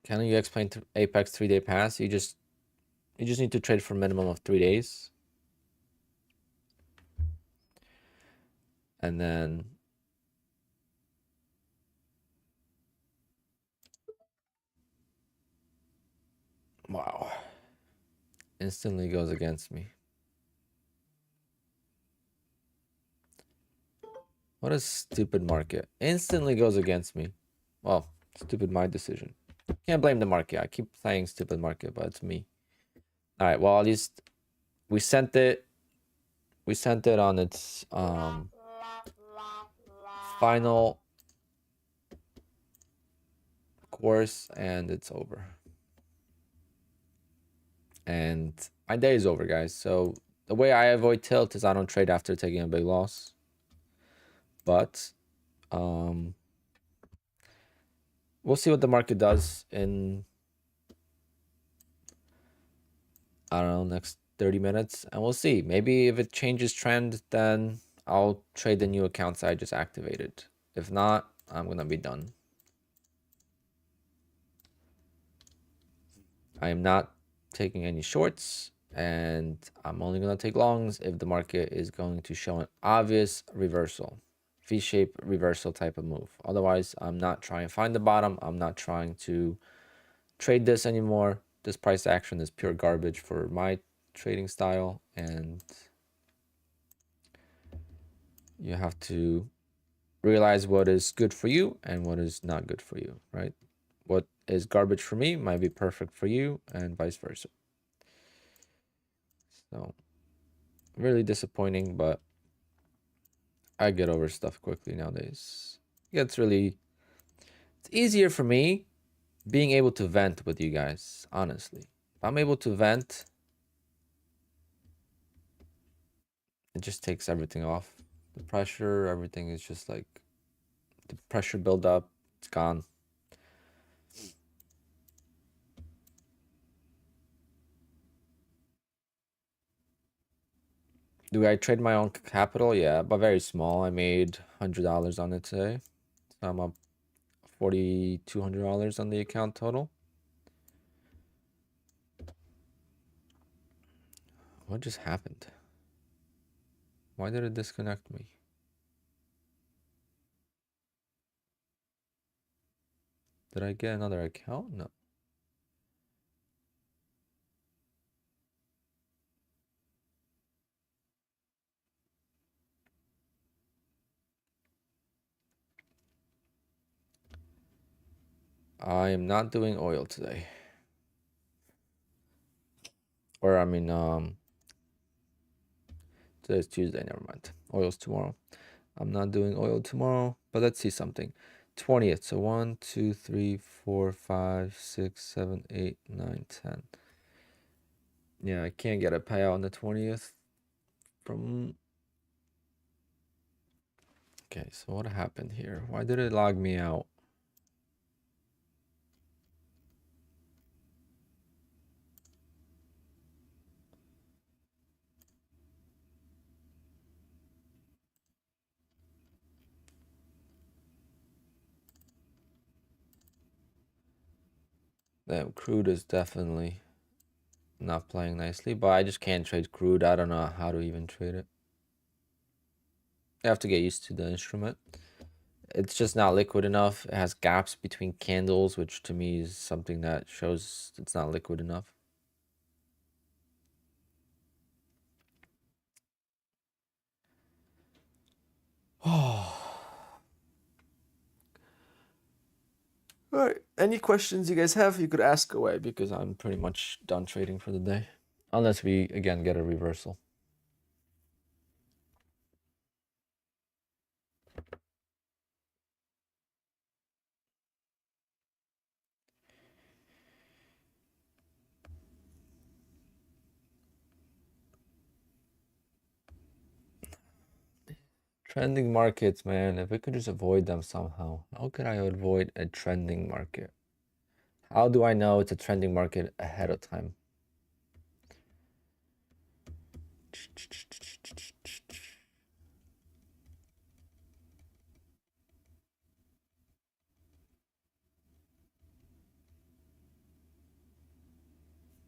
Can you explain to Apex 3-day pass? You just need to trade for a minimum of 3 days. And then wow. Instantly goes against me. What a stupid market. Instantly goes against me. Well, stupid my decision. Can't blame the market. I keep saying stupid market, but it's me. All right, well, at least we sent it on its final course, and it's over. And my day is over, guys. So the way I avoid tilt is I don't trade after taking a big loss. But we'll see what the market does in, I don't know, next 30 minutes, and we'll see. Maybe if it changes trend, then I'll trade the new accounts I just activated. If not, I'm gonna be done. I am not taking any shorts, and I'm only gonna take longs if the market is going to show an obvious reversal, V-shape reversal type of move. Otherwise, I'm not trying to find the bottom. I'm not trying to trade this anymore. This price action is pure garbage for my trading style, and you have to realize what is good for you and what is not good for you, right? What is garbage for me might be perfect for you, and vice versa. So really disappointing, but I get over stuff quickly nowadays. It's easier for me being able to vent with you guys, honestly. If I'm able to vent, it just takes everything off. The pressure, everything is just like, the pressure build up, it's gone. Do I trade my own capital? Yeah, but very small. I made $100 on it today. So I'm up $4,200 on the account total. What just happened? Why did it disconnect me? Did I get another account? No. I am not doing oil today. Or I mean, today's Tuesday, never mind. Oil's tomorrow. I'm not doing oil tomorrow, but let's see something. 20th. So 1, 2, 3, 4, 5, 6, 7, 8, 9, 10. Yeah, I can't get a payout on the 20th from. Okay, so what happened here? Why did it log me out? Damn, crude is definitely not playing nicely, but I just can't trade crude. I don't know how to even trade it. You have to get used to the instrument. It's just not liquid enough. It has gaps between candles, which to me is something that shows it's not liquid enough. Oh. All right. Any questions you guys have, you could ask away because I'm pretty much done trading for the day. Unless we, again, get a reversal. Trending markets, man. If we could just avoid them somehow. How could I avoid a trending market? How do I know it's a trending market ahead of time?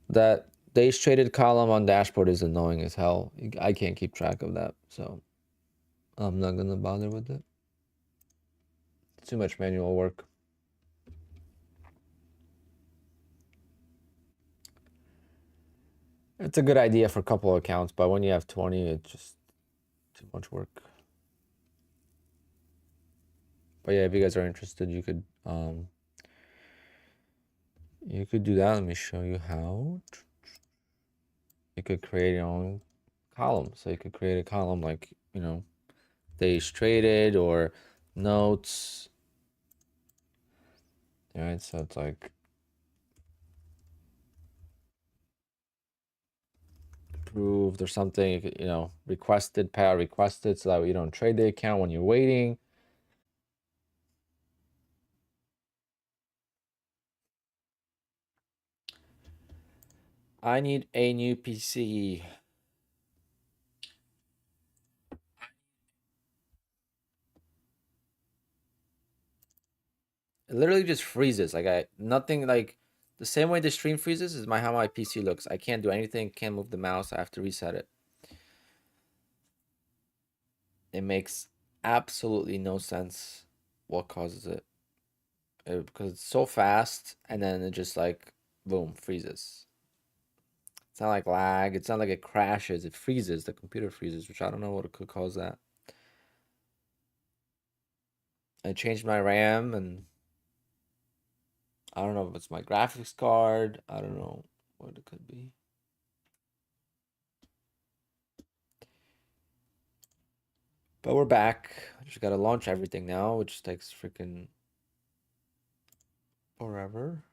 That days traded column on dashboard is annoying as hell. I can't keep track of that, so I'm not gonna bother with it. Too much manual work. It's a good idea for a couple of accounts, but when you have 20, it's just too much work. But yeah, if you guys are interested, you could do that. Let me show you how. You could create your own column. So you could create a column like, days traded or notes. All right, so it's like approved or something, you know, requested, payout requested, so that you don't trade the account when you're waiting. I need a new PC. It literally just freezes. Like nothing like the same way the stream freezes is how my PC looks. I can't do anything, can't move the mouse, I have to reset it. It makes absolutely no sense what causes it. Because it's so fast and then it just like boom, freezes. It's not like lag, it's not like it crashes, it freezes, the computer freezes, which I don't know what could cause that. I changed my RAM and I don't know if it's my graphics card. I don't know what it could be. But we're back. I just gotta launch everything now, which takes freaking forever.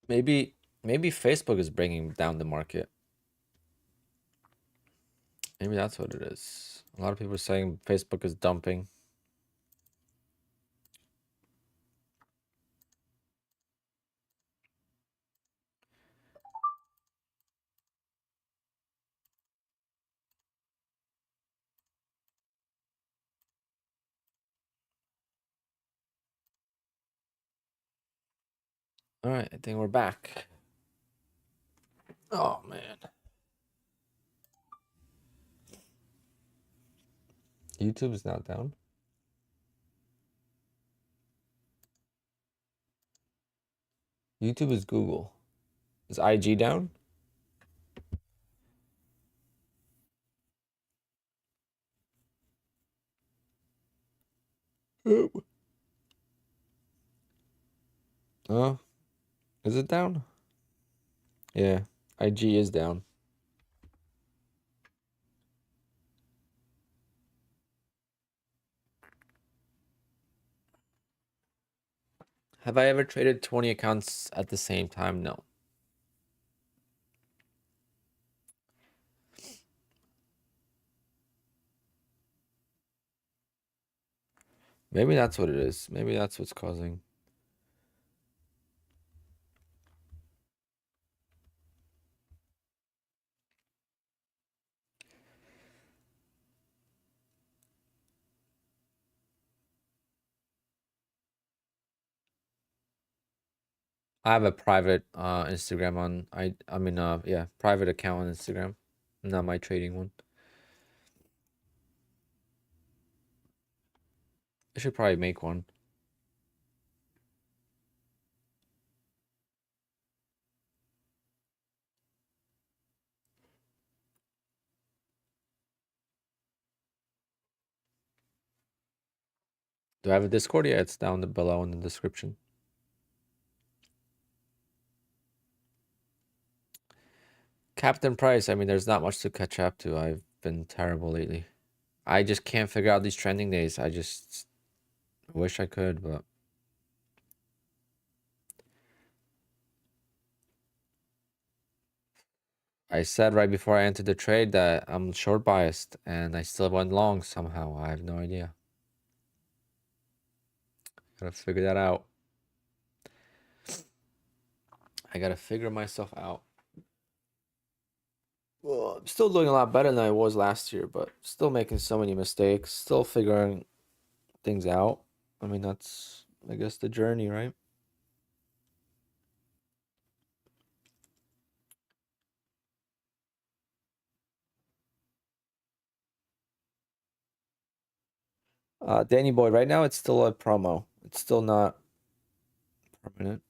Maybe Facebook is bringing down the market. Maybe that's what it is. A lot of people are saying Facebook is dumping. All right, I think we're back. Oh man. YouTube is not down. YouTube is Google. Is IG down? Oh, is it down? Yeah, IG is down. Have I ever traded 20 accounts at the same time? No. Maybe that's what it is. Maybe that's what's causing. I have a private Instagram on I mean yeah, private account on Instagram. Not my trading one. I should probably make one. Do I have a Discord? Yeah, it's down below in the description. Captain Price, I mean, there's not much to catch up to. I've been terrible lately. I just can't figure out these trending days. I just wish I could, but I said right before I entered the trade that I'm short biased and I still went long somehow. I have no idea. Gotta figure that out. I gotta figure myself out. Well, I'm still doing a lot better than I was last year, but still making so many mistakes, still figuring things out. I mean, that's, I guess, the journey, right? Danny Boy, right now it's still a promo. It's still not permanent.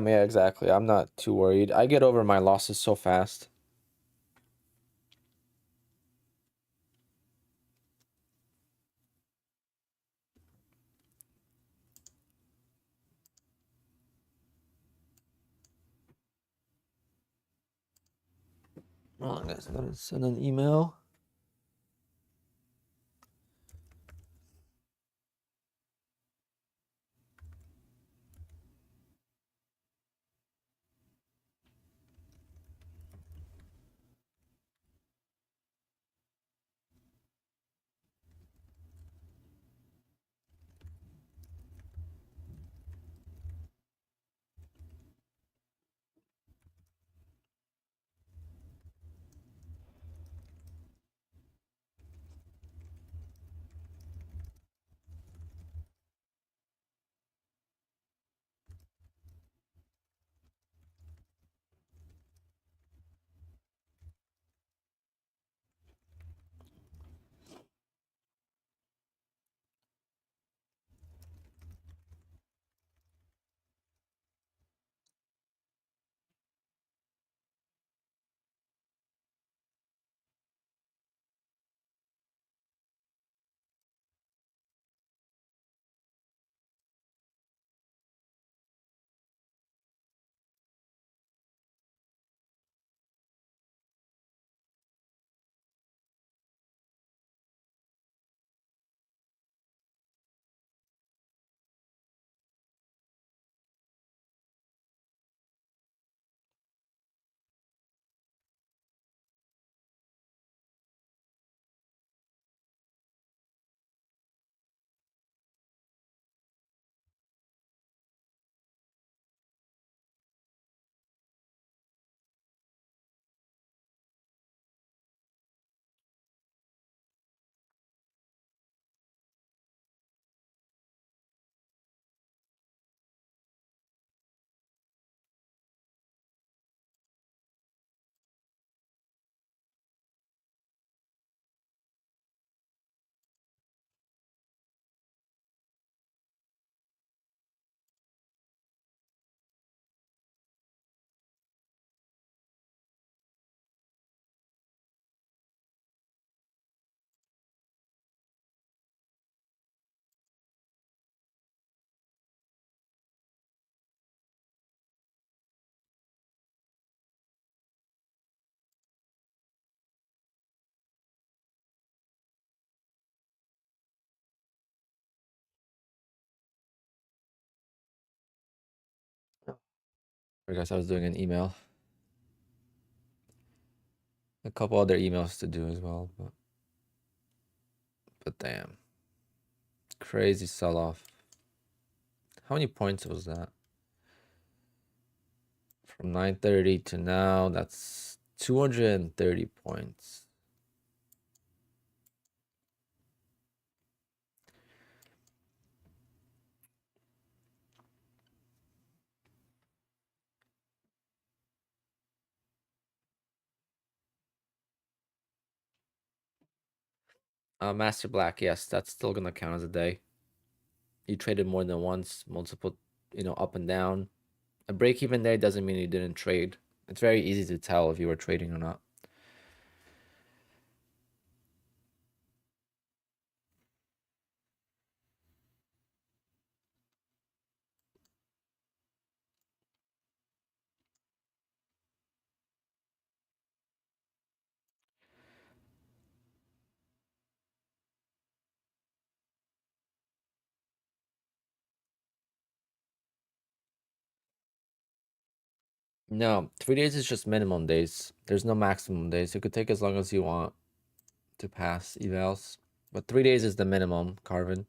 Yeah, exactly. I'm not too worried. I get over my losses so fast. Oh, guys, I'm gonna send an email. I guess I was doing an email. A couple other emails to do as well, but damn. Crazy sell-off. How many points was that? From 9:30 to now, that's 230 points. Master Black, yes, that's still gonna count as a day. You traded more than once, multiple, up and down. A break-even day doesn't mean you didn't trade. It's very easy to tell if you were trading or not. No, 3 days is just minimum days. There's no maximum days. You could take as long as you want to pass evals, but 3 days is the minimum, Carvin.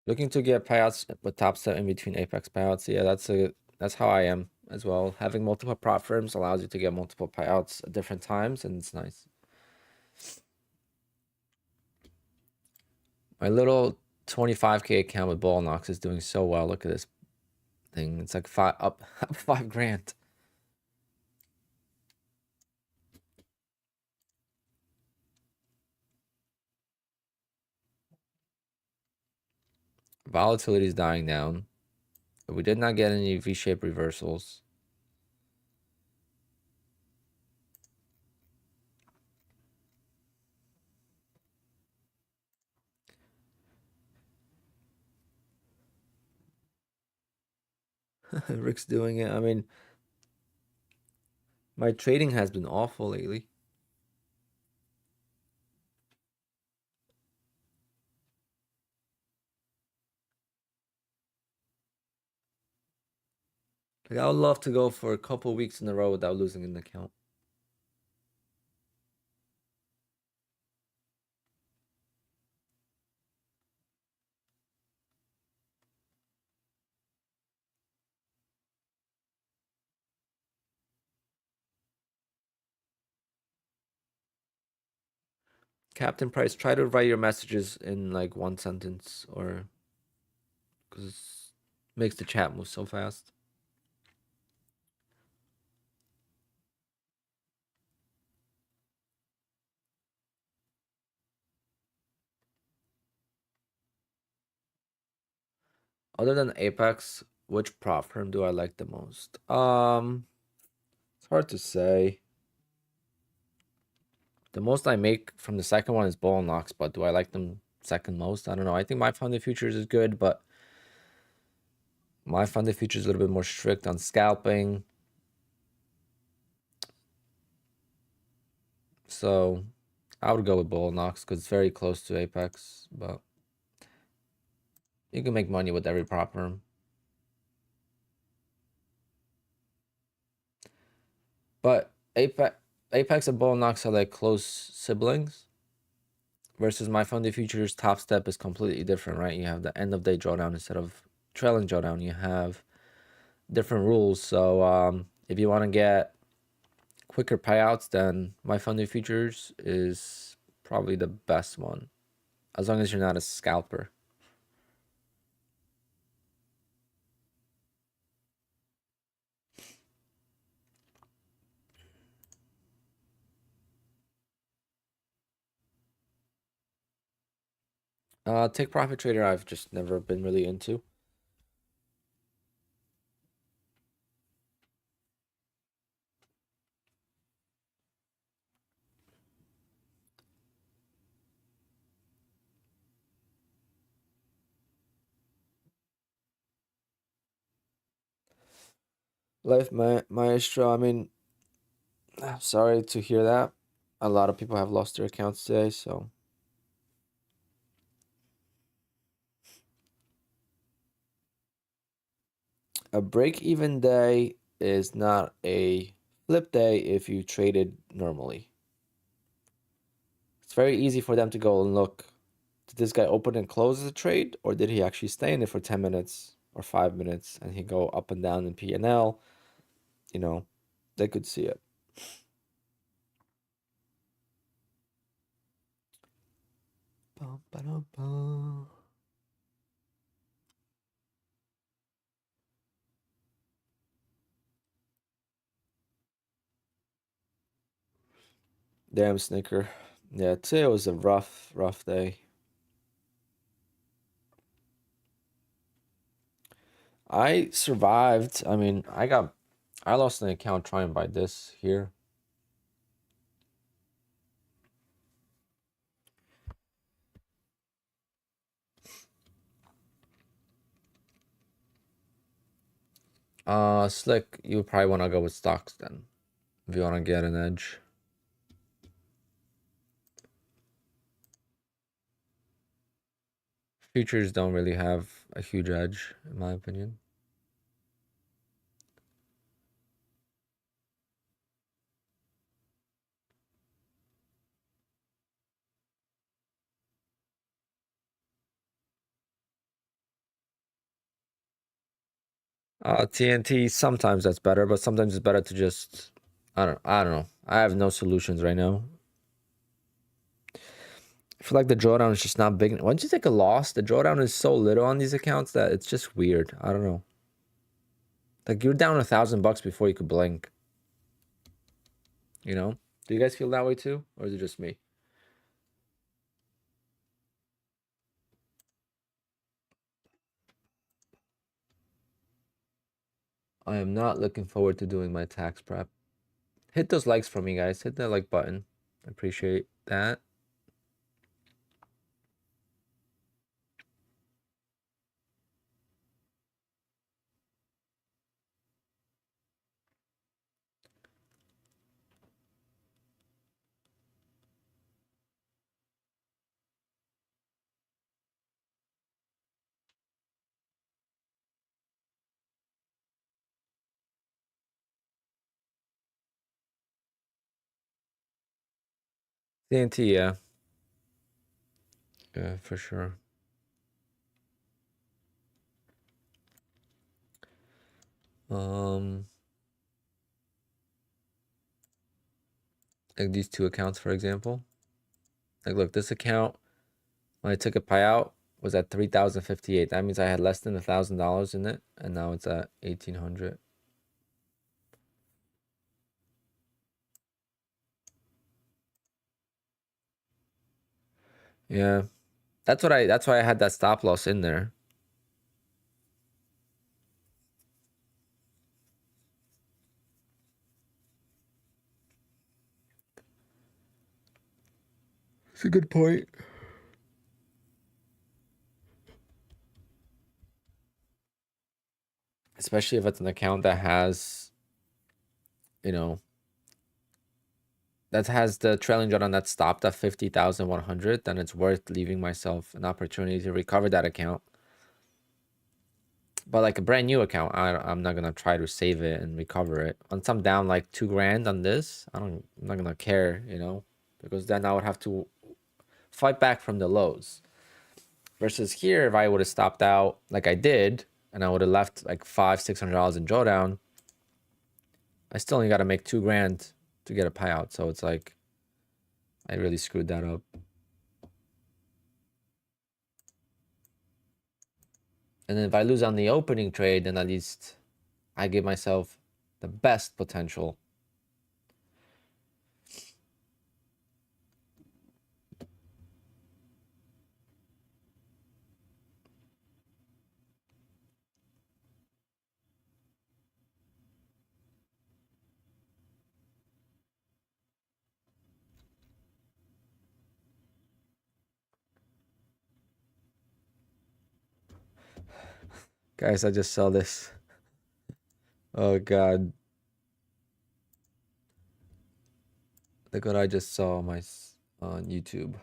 Looking to get payouts with top step in between apex payouts. Yeah, that's how I am as well. Having multiple prop firms allows you to get multiple payouts at different times, and it's nice. My little 25K account with Ball Knox is doing so well. Look at this thing. It's like up 5 grand. Volatility is dying down. But we did not get any V-shaped reversals. Rick's doing it. I mean, my trading has been awful lately. Like, I would love to go for a couple weeks in a row without losing an account. Captain Price, try to write your messages in like one sentence, or because it makes the chat move so fast. Other than Apex, which prop firm do I like the most? It's hard to say. The most I make from the second one is Ball and Knox, but do I like them second most? I don't know. I think my funded futures is good, but my funded futures is a little bit more strict on scalping. So I would go with Ball and Knox because it's very close to Apex, but you can make money with every prop firm. But Apex and Ball and Knox are like close siblings. Versus my funded futures top step is completely different, right? You have the end of day drawdown instead of trailing drawdown. You have different rules. So if you want to get quicker payouts, then my funded futures is probably the best one, as long as you're not a scalper. Take profit trader, I've just never been really into. Life Maestro, I mean, sorry to hear that. A lot of people have lost their accounts today, so. A break-even day is not a flip day if you traded normally. It's very easy for them to go and look, did this guy open and close the trade, or did he actually stay in it for 10 minutes or 5 minutes and he go up and down in P&L, you know? they could see it. Bum, ba-dum, bum. Damn, Snicker. Yeah, today was a rough day. I survived. I mean, I lost an account trying to buy this here. Slick, you probably want to go with stocks then, if you want to get an edge. Futures don't really have a huge edge, in my opinion. TNT, sometimes that's better, but sometimes it's better to just, I don't know. I have no solutions right now. I feel like the drawdown is just not big. Once you take a loss, the drawdown is so little on these accounts that it's just weird. I don't know. Like, you're down $1,000 before you could blink. You know? Do you guys feel that way too? Or is it just me? I am not looking forward to doing my tax prep. Hit those likes for me, guys. Hit that like button. I appreciate that. TNT, yeah. Yeah, for sure. Like these two accounts, for example. Like, look, this account, when I took a payout, was at 3,058. That means I had less than $1,000 in it, and now it's at 1,800. Yeah, that's why I had that stop loss in there. It's a good point. Especially if it's an account that has, you know, that has the trailing drawdown that stopped at 50,100, then it's worth leaving myself an opportunity to recover that account. But like a brand new account, I'm not gonna try to save it and recover it. Once I'm down like $2,000 on this, I'm not gonna care, you know, because then I would have to fight back from the lows. Versus here, if I would have stopped out like I did, and I would have left like $500-600 in drawdown, I still only got to make $2,000 to get a payout. So it's like I really screwed that up. And then if I lose on the opening trade, then at least I give myself the best potential. Guys, I just saw this. Oh God. Look what I just saw on YouTube.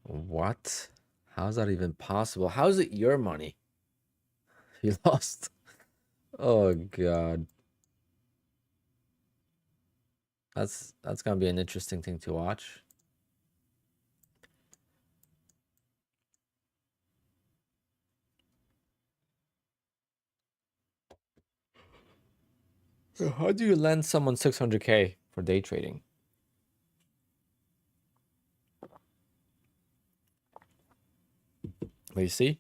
What? How's that even possible? How is it your money? You lost. Oh God. That's gonna be an interesting thing to watch. How do you lend someone 600K for day trading? But you see,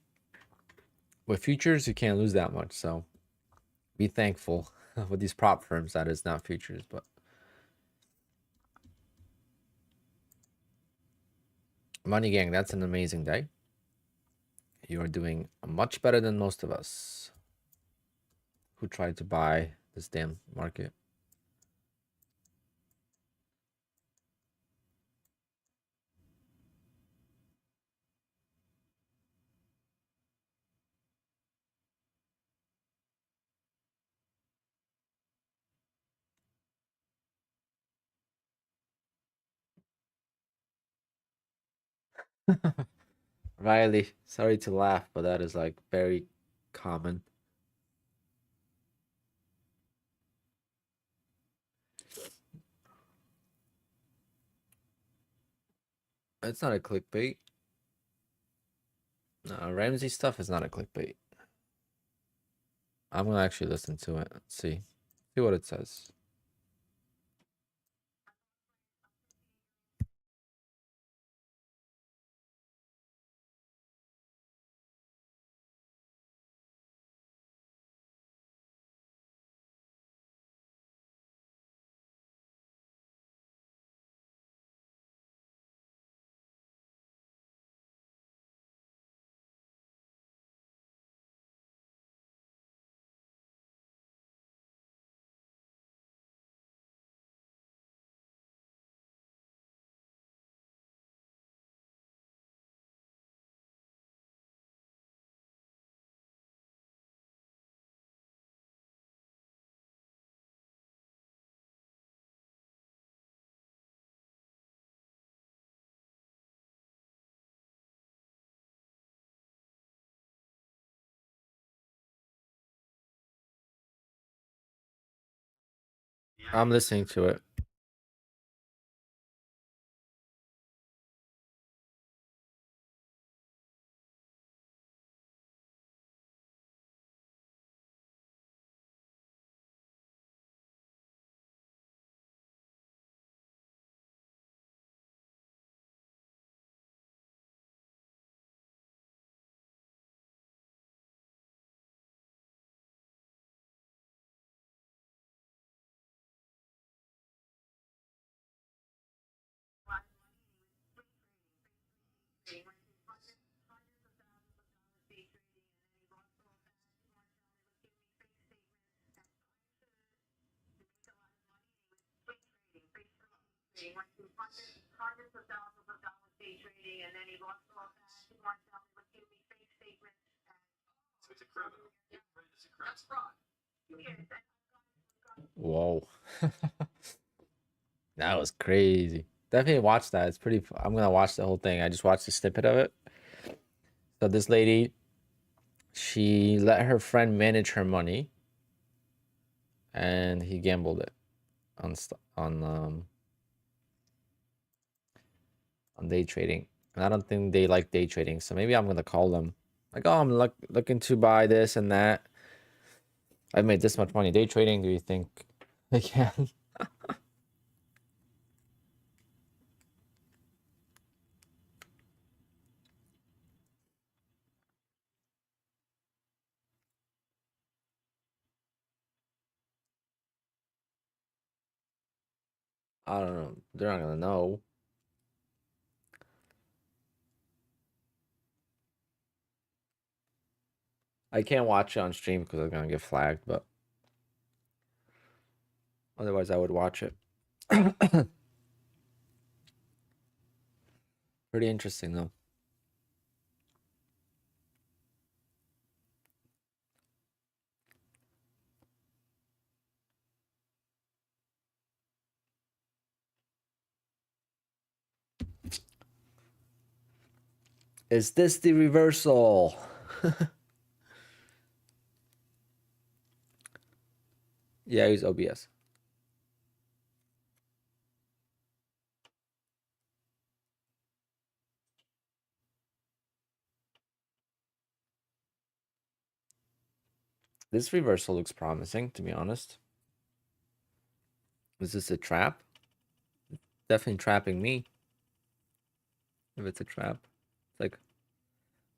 with futures, you can't lose that much. So be thankful with these prop firms that is not futures. But Money Gang, that's an amazing day. You are doing much better than most of us who tried to buy this damn market. Riley, sorry to laugh, but that is like very common. It's not a clickbait. No, Ramsey stuff is not a clickbait. I'm gonna actually listen to it. Let's see what it says. I'm listening to it. Whoa. That was crazy. Definitely watch that. It's pretty. I'm gonna watch the whole thing. I just watched a snippet of it. So this lady, she let her friend manage her money, and he gambled it on day trading. And I don't think they like day trading, so maybe I'm gonna call them. Like, oh, I'm looking to buy this and that. I made this much money day trading. Do you think I can? I don't know. They're not gonna know. I can't watch it on stream because I'm gonna get flagged, but otherwise I would watch it. Pretty interesting though. Is this the reversal? Yeah, I use OBS. This reversal looks promising, to be honest. Is this a trap? Definitely trapping me. If it's a trap. It's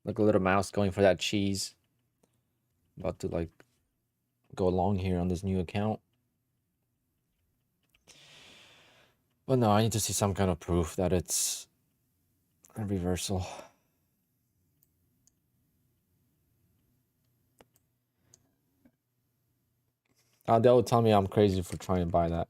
like a little mouse going for that cheese. About to like go long here on this new account. But no, I need to see some kind of proof that it's a reversal. They would tell me I'm crazy for trying to buy that.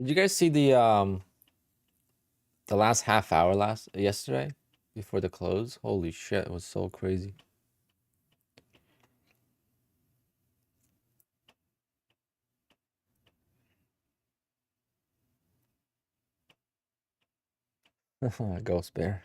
Did you guys see the last half hour yesterday before the close? Holy shit, it was so crazy. Ghost bear.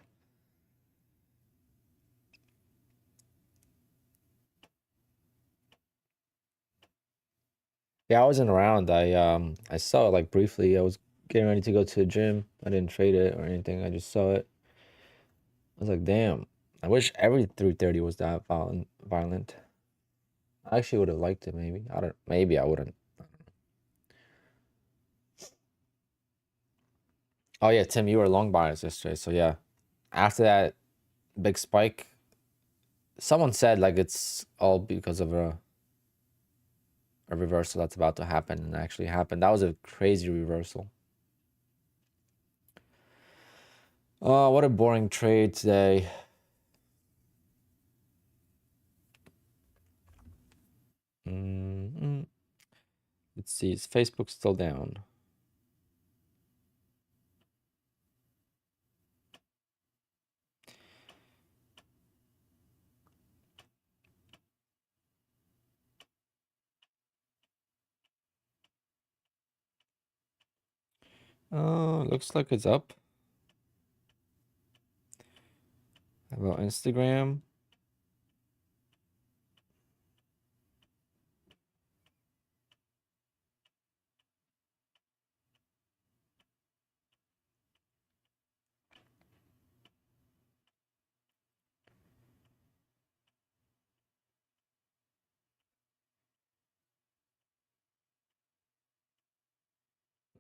Yeah, I wasn't around. I saw it like briefly. I was getting ready to go to the gym. I didn't trade it or anything. I just saw it. I was like, damn. I wish every 330 was that violent. I actually would have liked it maybe. Maybe I wouldn't. Oh yeah, Tim, you were long buyers yesterday. So yeah. After that big spike, someone said like it's all because of a reversal that's about to happen, and it actually happened. That was a crazy reversal. Oh, what a boring trade today. Let's see, is Facebook still down? Oh, looks like it's up. How about Instagram?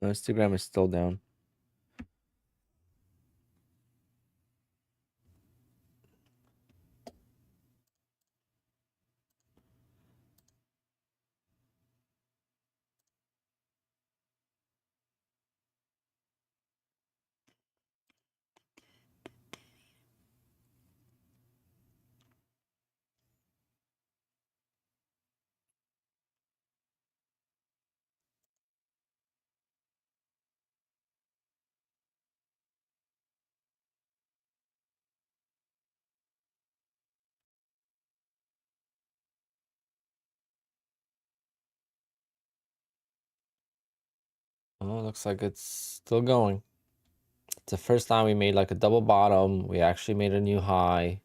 Instagram is still down. Oh, looks like it's still going. It's the first time we made like a double bottom. We actually made a new high.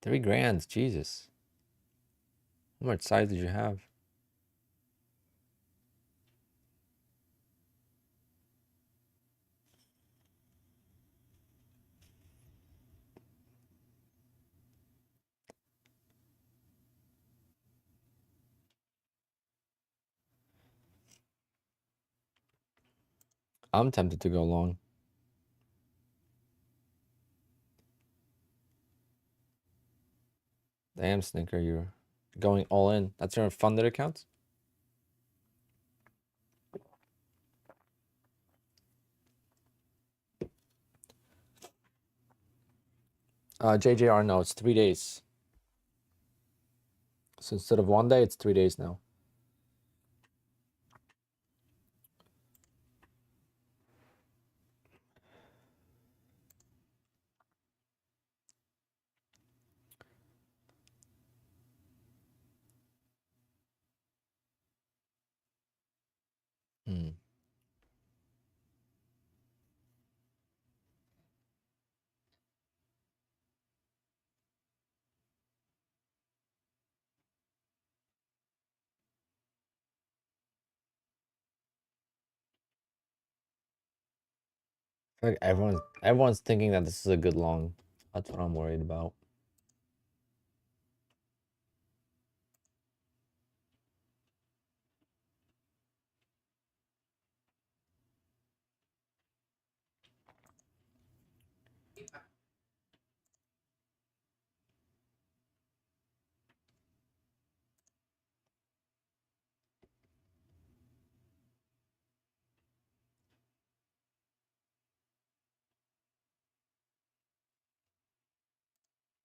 $3,000, Jesus. How much size did you have? I'm tempted to go long. Damn, Snicker, you're going all in. That's your funded account? JJR, no, it's 3 days. So instead of 1 day, it's 3 days now. Hmm. I feel like everyone's thinking that this is a good long. That's what I'm worried about.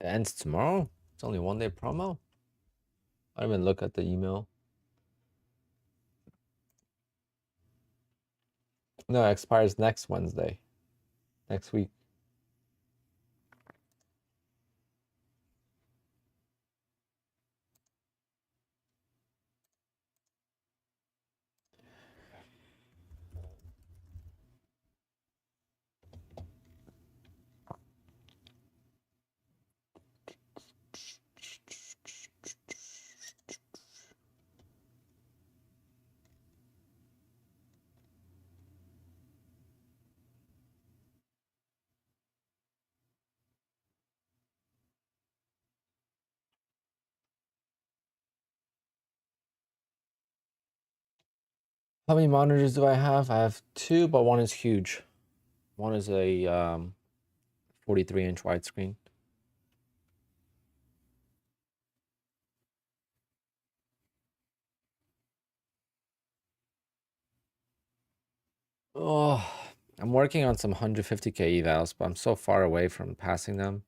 It ends tomorrow. It's only 1 day promo. I didn't even look at the email. No, it expires next Wednesday. Next week. How many monitors do I have? I have 2, but one is huge. One is a 43-inch widescreen. Oh, I'm working on some 150K evals, but I'm so far away from passing them.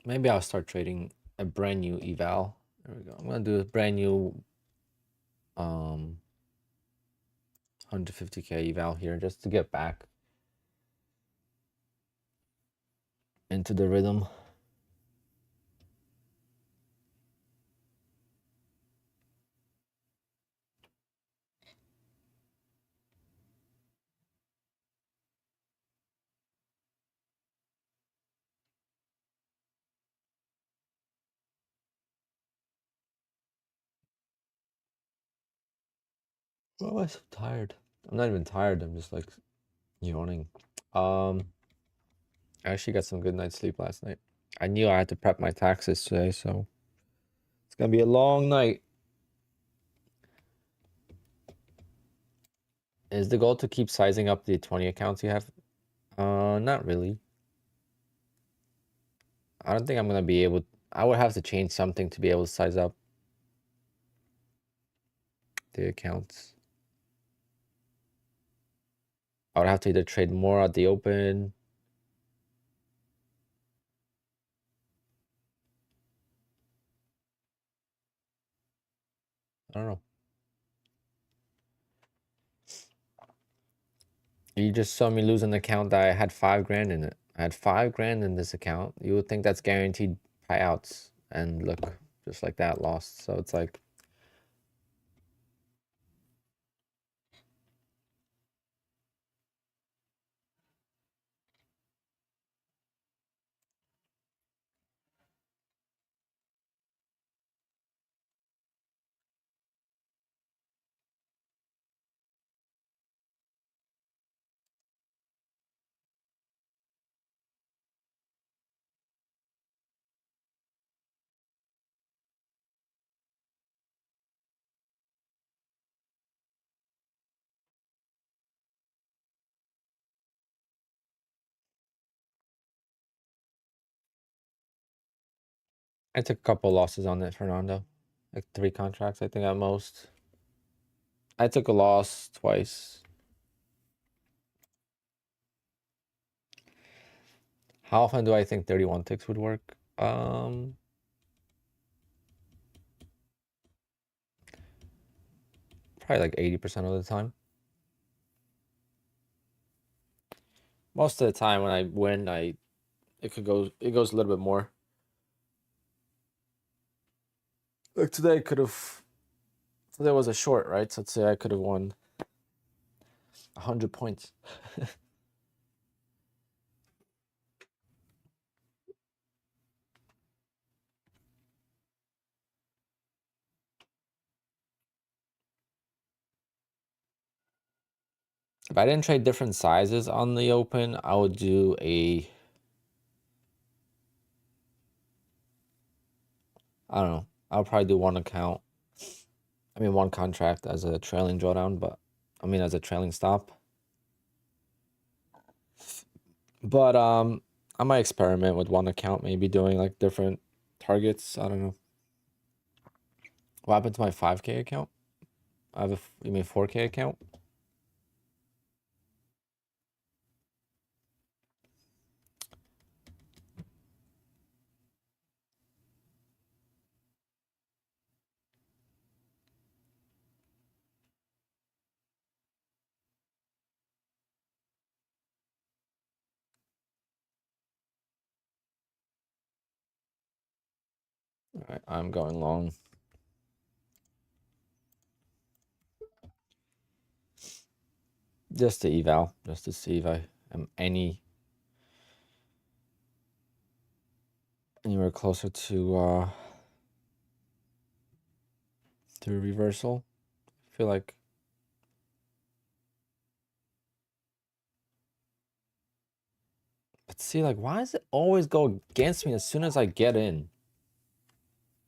Maybe I'll start trading a brand new eval. There we go. I'm gonna do a brand new 150K eval here just to get back into the rhythm. Why am I so tired? I'm not even tired. I'm just like yawning. I actually got some good night's sleep last night. I knew I had to prep my taxes today, so it's gonna be a long night. Is the goal to keep sizing up the 20 accounts you have? Not really. I don't think I'm gonna be able. I would have to change something to be able to size up the accounts. I would have to either trade more at the open. I don't know. You just saw me lose an account that I had 5 grand in it. I had 5 grand in this account. You would think that's guaranteed payouts, and look, just like that, lost. So it's like, I took a couple losses on it, Fernando. Like 3 contracts, I think at most. I took a loss twice. How often do I think 31 ticks would work? Probably like 80% of the time. Most of the time when I win, it goes a little bit more. Like today today was a short, right? So today I could have won 100 points. If I didn't trade different sizes on the open, I would do I don't know. I'll probably do one account. I mean, one contract as a trailing drawdown, but I mean, as a trailing stop. But I might experiment with one account, maybe doing like different targets. I don't know. What happened to my 5K account? I have you mean 4K account? All right, I'm going long. Just to eval, just to see if I am anywhere closer to a reversal. I feel like but see, like, why does it always go against me as soon as I get in?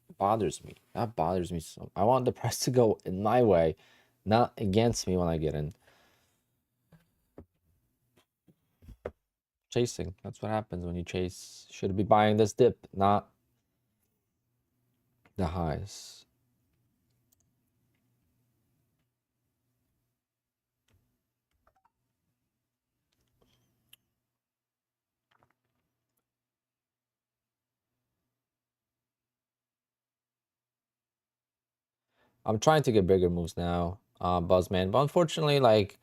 It bothers me. That bothers me so. I want the price to go in my way, not against me when I get in. Chasing. That's what happens when you chase. Should be buying this dip, not the highs. I'm trying to get bigger moves now, Buzzman. But unfortunately, like,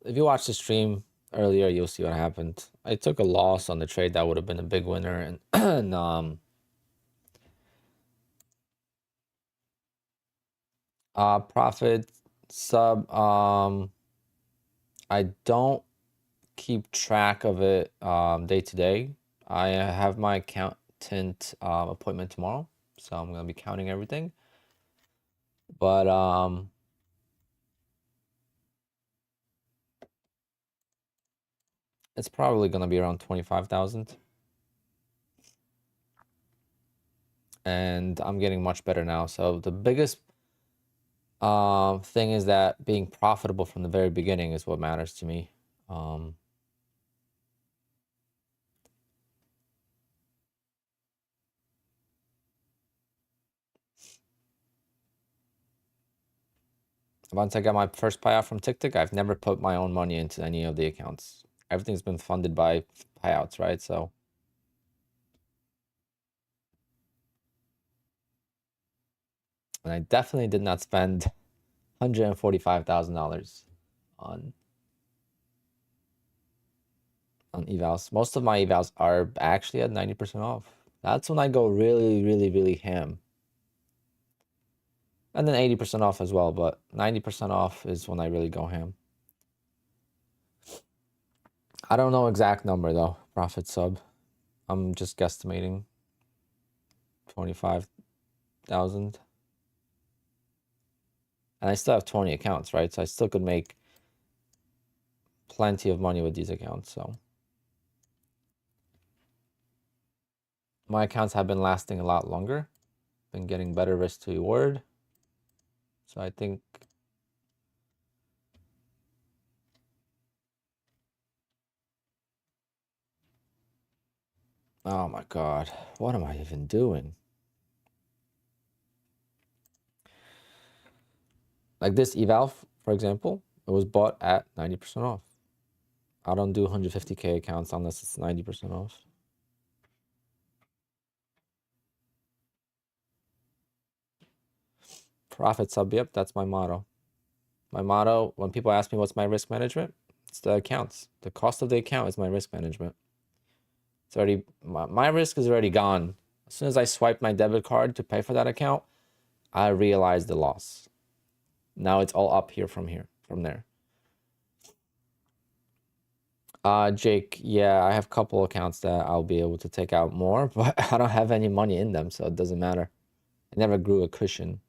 if you watch the stream earlier, you'll see what happened. I took a loss on the trade that would have been a big winner, and profit sub. I don't keep track of it day to day. I have my accountant appointment tomorrow, so I'm gonna be counting everything. But it's probably gonna be around 25,000. And I'm getting much better now. So the biggest thing is that being profitable from the very beginning is what matters to me. Once I got my first payout from TikTok, I've never put my own money into any of the accounts. Everything's been funded by payouts, right? So and I definitely did not spend $145,000 on evals. Most of my evals are actually at 90% off. That's when I go really, really, really ham. And then 80% off as well, but 90% off is when I really go ham. I don't know exact number though, profit sub. I'm just guesstimating 25,000. And I still have 20 accounts, right? So I still could make plenty of money with these accounts. So my accounts have been lasting a lot longer, been getting better risk to reward. So I think oh my God, what am I even doing? Like this eval, for example, it was bought at 90% off. I don't do 150K accounts unless it's 90% off. Profit sub, yep, that's my motto. My motto, when people ask me what's my risk management, It's the accounts. The cost of the account is my risk management. It's already, my risk is already gone. As soon as I swipe my debit card to pay for that account, I realize the loss. Now it's all up here, from there. Jake, yeah, I have a couple accounts that I'll be able to take out more, but I don't have any money in them, so it doesn't matter. I never grew a cushion.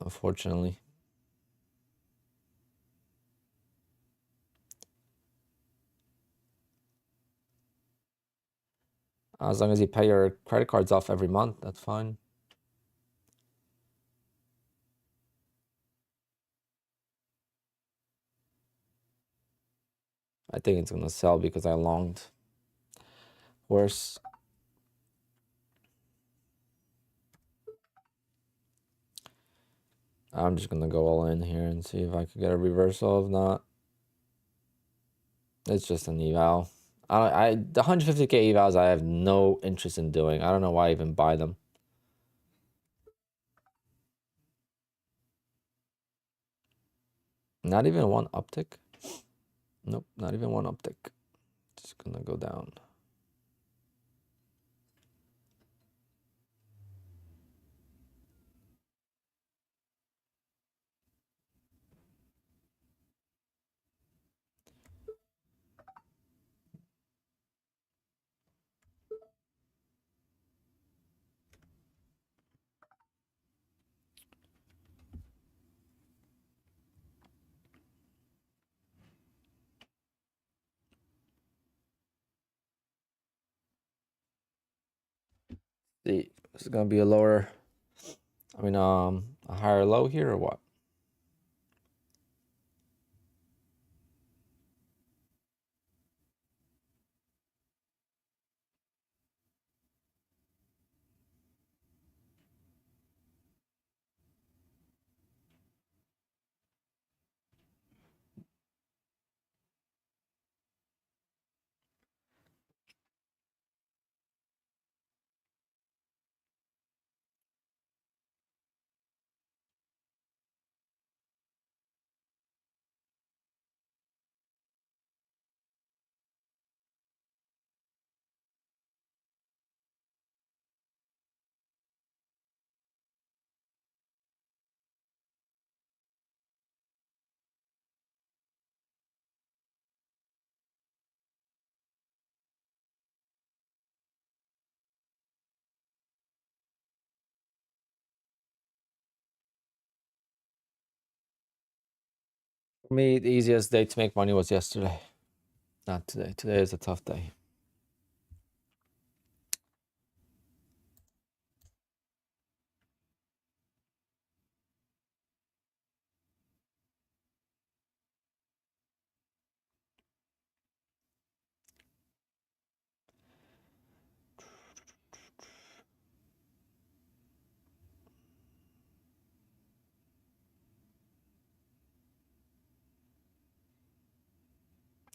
Unfortunately. As long as you pay your credit cards off every month, that's fine. I think it's gonna sell because I longed. Worse. I'm just gonna go all in here and see if I could get a reversal. If not, it's just an eval. The 150k evals I have no interest in doing. I don't know why I even buy them. Not even one uptick. Nope, not even one uptick. Just gonna go down. See, this is gonna be a lower, a higher low here or what? For me, the easiest day to make money was yesterday. Not today. Today is a tough day.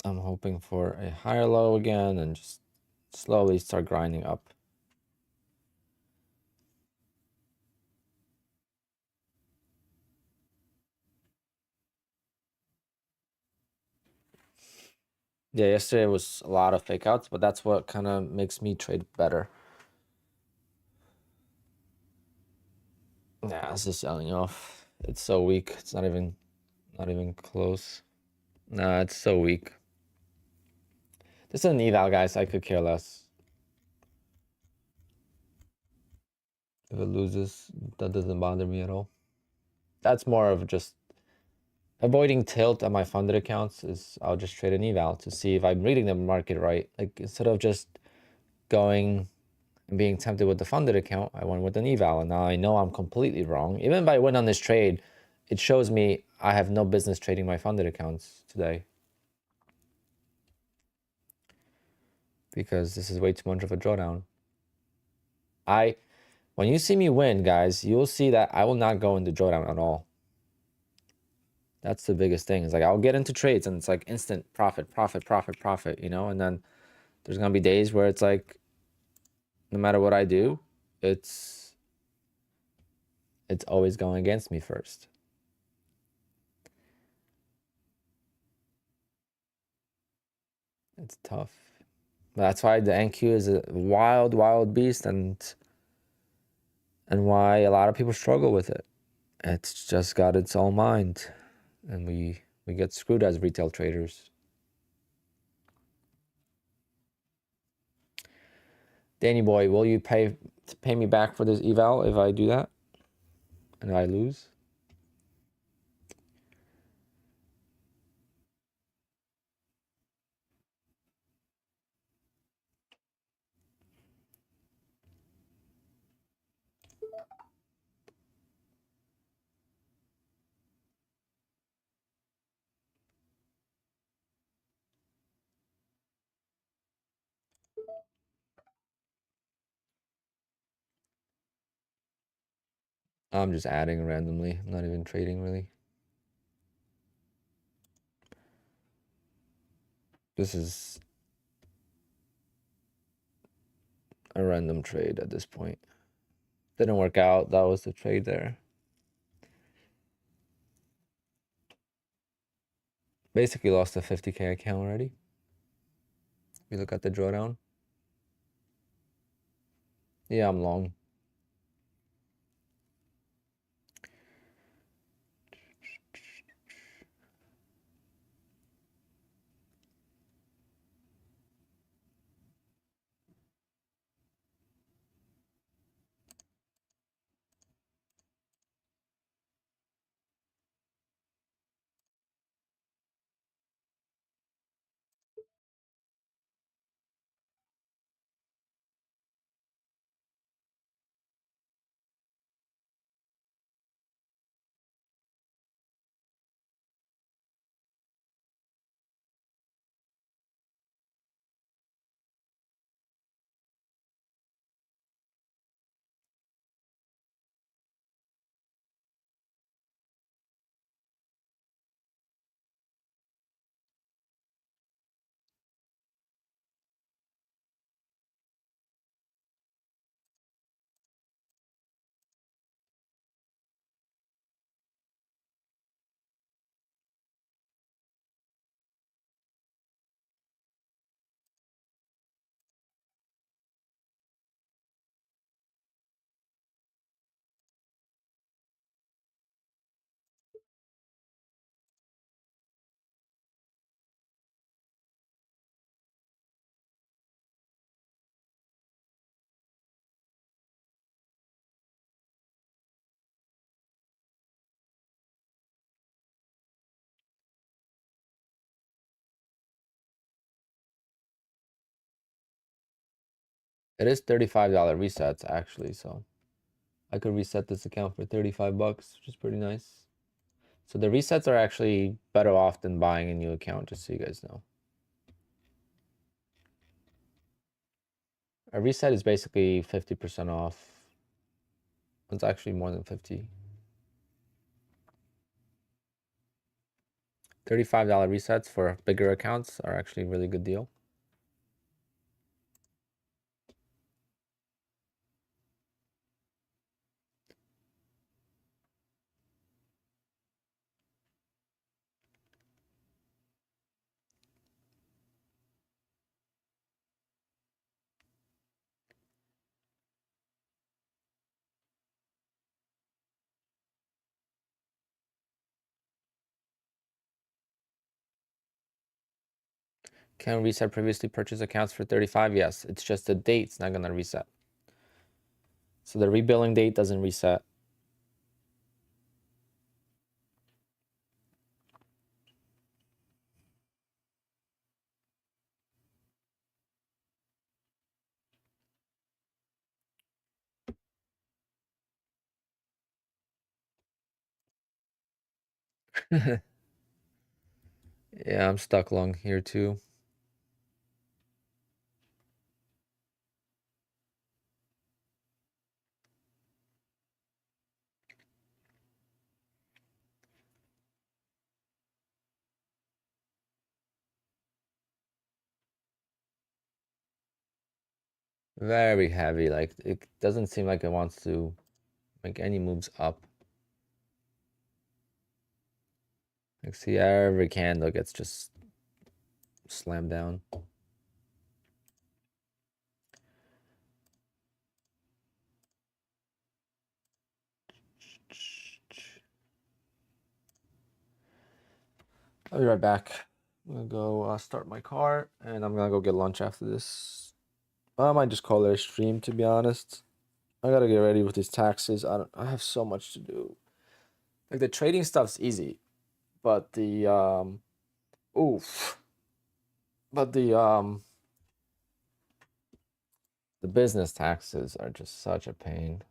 I'm hoping for a higher low again and just slowly start grinding up. Yeah, yesterday was a lot of fake outs, but that's what kind of makes me trade better. Yeah, it's just selling off. It's so weak. It's not even close. Nah, it's so weak. This is an eval, guys. I could care less. If it loses, that doesn't bother me at all. That's more of just avoiding tilt on my funded accounts. Is I'll just trade an eval to see if I'm reading the market right. Like instead of just going and being tempted with the funded account, I went with an eval, and now I know I'm completely wrong. Even if I win on this trade, it shows me I have no business trading my funded accounts today, because this is way too much of a drawdown. When you see me win, guys, you'll see that I will not go into drawdown at all. That's the biggest thing. It's like I'll get into trades and it's like instant profit, you know? And then there's gonna be days where it's like no matter what I do, it's it's always going against me first. It's tough. That's why the NQ is a wild, wild beast, and why a lot of people struggle with it. It's just got its own mind, and we get screwed as retail traders. Danny boy, will you pay me back for this eval if I do that and I lose? I'm just adding randomly. I'm not even trading really. This is a random trade at this point. Didn't work out. That was the trade there. Basically lost a 50K account already. If you look at the drawdown. Yeah, I'm long. It is $35 resets actually, so I could reset this account for 35 bucks, which is pretty nice. So the resets are actually better off than buying a new account, just so you guys know. A reset is basically 50% off. It's actually more than 50. $35 resets for bigger accounts are actually a really good deal. Can reset previously purchased accounts for 35? Yes, it's just the date's not gonna reset. So the rebilling date doesn't reset. Yeah, I'm stuck long here too. Very heavy, like it doesn't seem like it wants to make any moves up. Like, see, every candle gets just slammed down. I'll be right back. I'm gonna go start my car, and I'm gonna go get lunch after this. I might just call it a stream, to be honest. I gotta get ready with these taxes. I have so much to do. Like, the trading stuff's easy, but the the business taxes are just such a pain.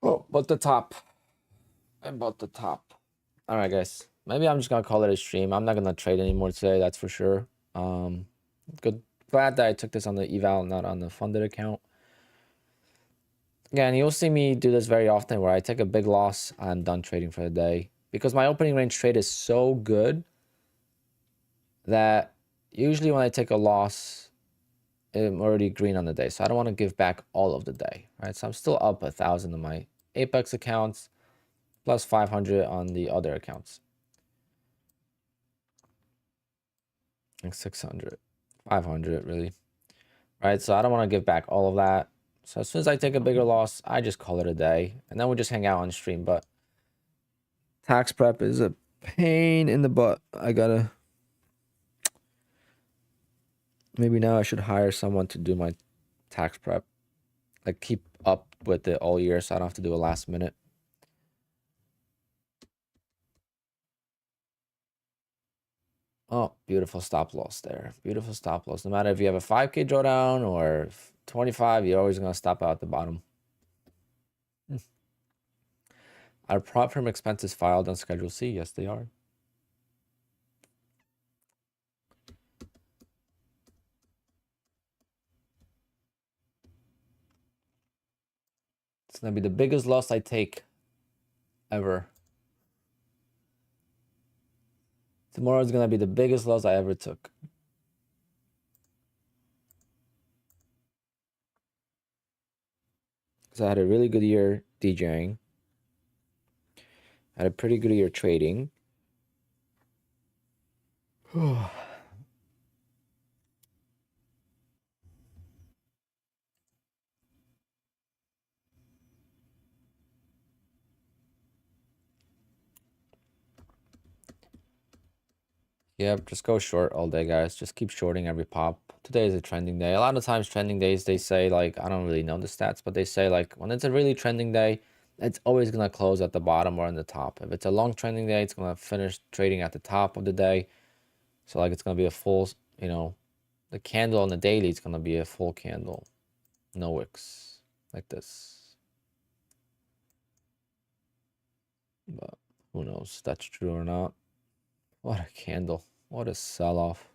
Oh, but the top. I bought the top. All right, guys. Maybe I'm just gonna call it a stream. I'm not gonna trade anymore today, that's for sure. Good. Glad that I took this on the eval, not on the funded account. Again, you'll see me do this very often where I take a big loss, I'm done trading for the day. Because my opening range trade is so good that usually when I take a loss, I'm already green on the day. So I don't want to give back all of the day, right? So I'm still up 1,000 on my Apex accounts, plus 500 on the other accounts. Like 600, 500 really, right? So I don't want to give back all of that. So as soon as I take a bigger loss, I just call it a day, and then we just hang out on stream. But tax prep is a pain in the butt. Maybe now I should hire someone to do my tax prep, like keep up with it all year, so I don't have to do a last minute. Oh, beautiful stop loss there. Beautiful stop loss. No matter if you have a 5K drawdown or 25, you're always gonna stop out at the bottom. Are prop firm expenses filed on Schedule C? Yes, they are. It's gonna be the biggest loss I take ever. Tomorrow is gonna be the biggest loss I ever took. Because I had a really good year DJing. I had a pretty good year trading. Yep, just go short all day, guys. Just keep shorting every pop. Today is a trending day. A lot of times trending days, they say, like, I don't really know the stats, but they say, like, when it's a really trending day, it's always going to close at the bottom or in the top. If it's a long trending day, it's going to finish trading at the top of the day. So, like, it's going to be a full, you know, the candle on the daily is going to be a full candle. No wicks. Like this. But who knows if that's true or not. What a candle. What a sell-off.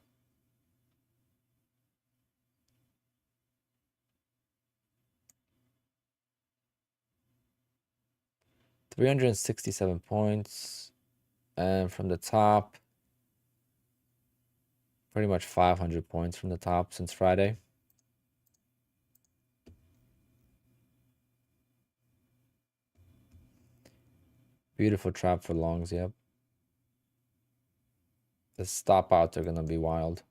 $367 points. And from the top, pretty much 500 points from the top since Friday. Beautiful trap for longs, yep. The stop outs are going to be wild.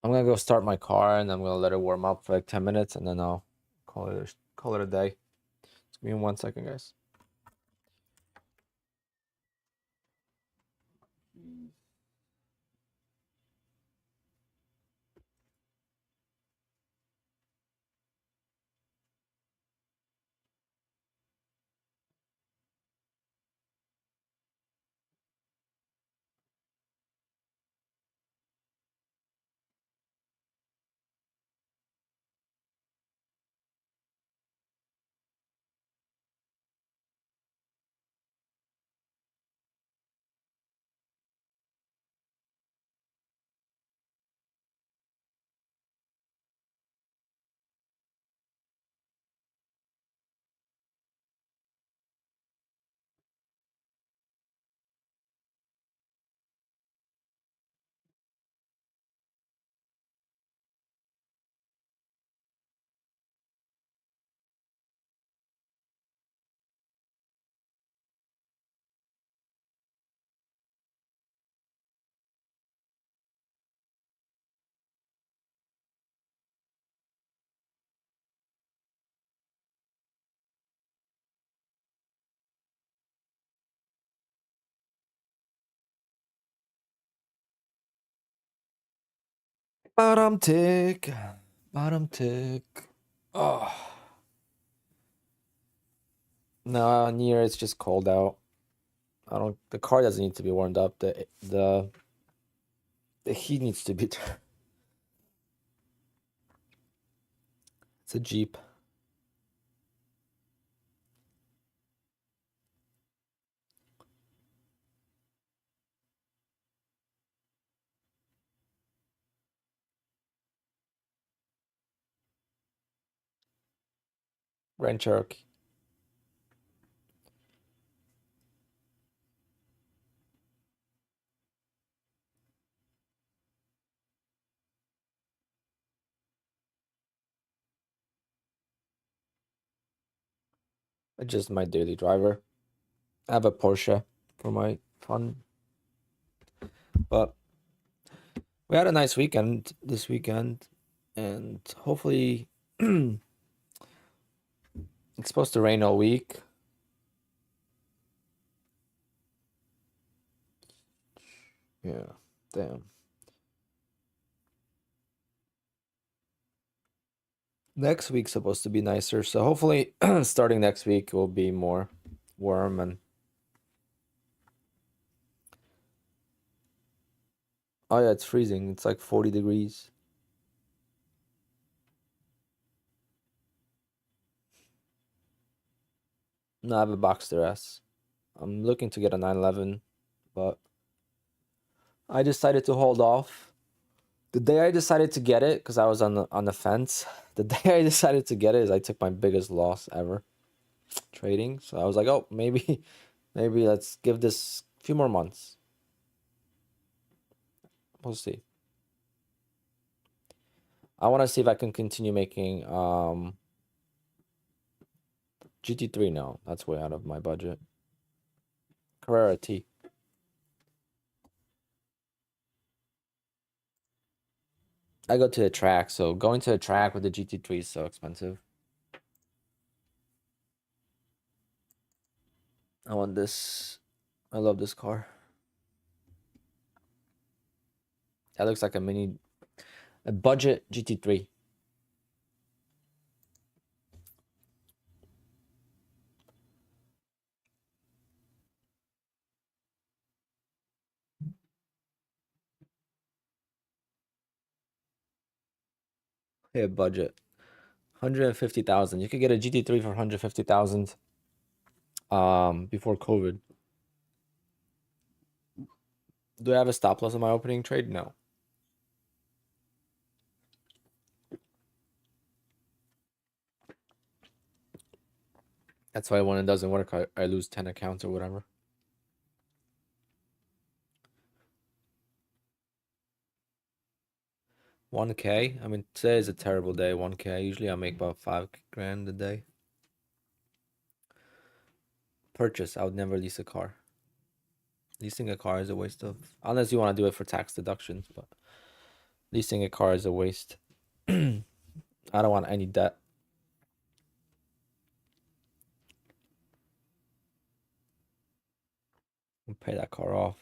I'm going to go start my car, and I'm going to let it warm up for like 10 minutes, and then I'll call it a day. Just give me 1 second, guys. Bottom tick. Bottom tick. Oh. No, near it's just cold out. The car doesn't need to be warmed up. The heat needs to be It's a Jeep. Grand Cherokee. It's just my daily driver. I have a Porsche for my fun. But we had a nice weekend this weekend, and hopefully it's supposed to rain all week. Yeah, damn. Next week's supposed to be nicer, so hopefully starting next week will be more warm and oh yeah, it's freezing. It's like 40 degrees. No, I have a Boxster S. I'm looking to get a 911, but I decided to hold off. The day I decided to get it, because I was on the fence, the day I decided to get it is I took my biggest loss ever trading. So I was like, oh, maybe let's give this a few more months. We'll see. I want to see if I can continue making GT3 now. That's way out of my budget. Carrera T. I go to the track, so going to the track with the GT3 is so expensive. I want this. I love this car. That looks like a budget GT3. Yeah, budget. 150,000. You could get a GT3 for 150,000 before COVID. Do I have a stop loss on my opening trade? No. That's why when it doesn't work, I lose 10 accounts or whatever. $1K. I mean, today is a terrible day. $1K. Usually I make about 5 grand a day. Purchase. I would never lease a car. Leasing a car is a waste of, unless you want to do it for tax deductions, but leasing a car is a waste. I don't want any debt. I'll pay that car off.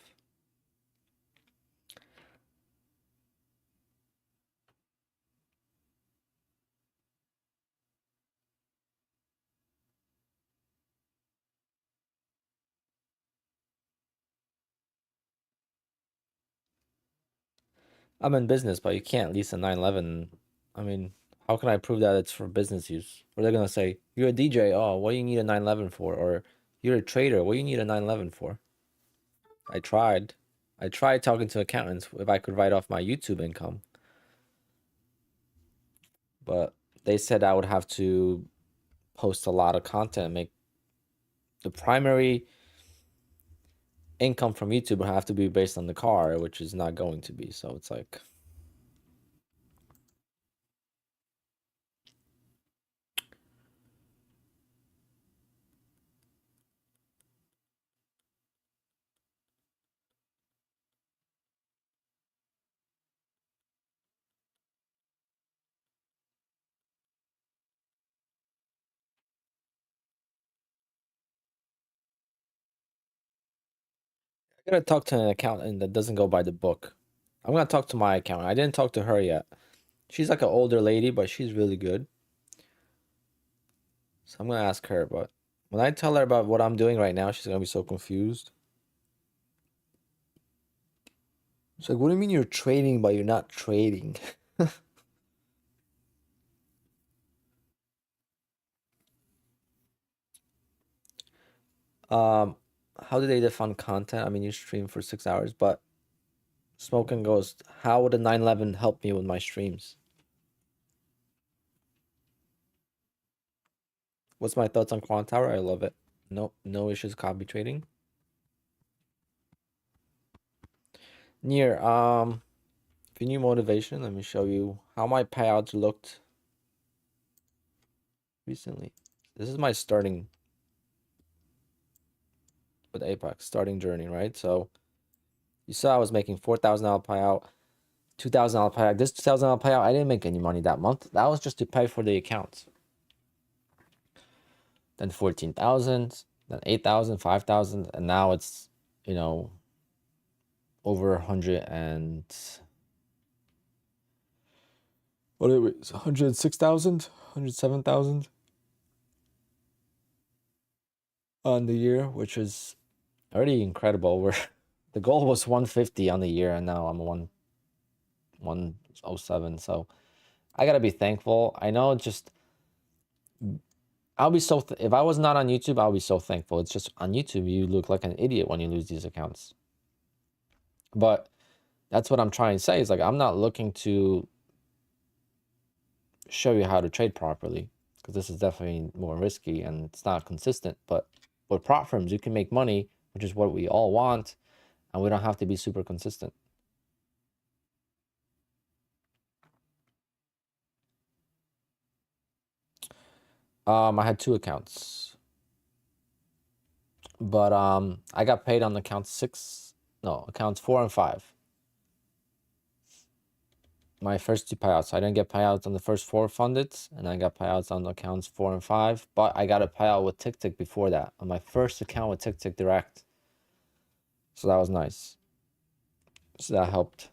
I'm in business, but you can't lease a 911. I mean, how can I prove that it's for business use? Or they're gonna say, you're a DJ, oh, what do you need a 911 for? Or you're a trader, what do you need a 911 for? I tried talking to accountants if I could write off my YouTube income. But they said I would have to post a lot of content and make the primary income from YouTube would have to be based on the car, which is not going to be. So it's like, I gotta talk to an accountant that doesn't go by the book. I'm gonna talk to my accountant. I didn't talk to her yet. She's like an older lady, but she's really good. So I'm gonna ask her, but when I tell her about what I'm doing right now, she's gonna be so confused. She's like, what do you mean you're trading, but you're not trading? How do they define content? I mean, you stream for 6 hours, but Smoking goes, how would a 911 help me with my streams? What's my thoughts on Quant Tower? I love it. No issues copy trading. Near, if you need motivation, let me show you how my payouts looked recently. This is my starting with Apex, starting journey, right? So you saw I was making $4,000 payout, $2,000 payout. This $2,000 payout, I didn't make any money that month. That was just to pay for the accounts. Then 14,000, then 8,000, 5,000, and now it's, you know, over 100 and what it was, 106,000, 107,000 on the year, which is already incredible. Where the goal was 150 on the year, and now I'm 107. So I gotta be thankful. I know, just I'll be so if I was not on YouTube, I'll be so thankful. It's just on YouTube, you look like an idiot when you lose these accounts. But that's what I'm trying to say, is like, I'm not looking to show you how to trade properly, because this is definitely more risky and it's not consistent. But with prop firms, you can make money, which is what we all want, and we don't have to be super consistent. I had 2 accounts, but I got paid on accounts 4 and 5. My first 2 payouts. I didn't get payouts on the first 4 funded, and I got payouts on accounts 4 and 5. But I got a payout with TickTick before that, on my first account with TickTick Direct. So that was nice. So that helped.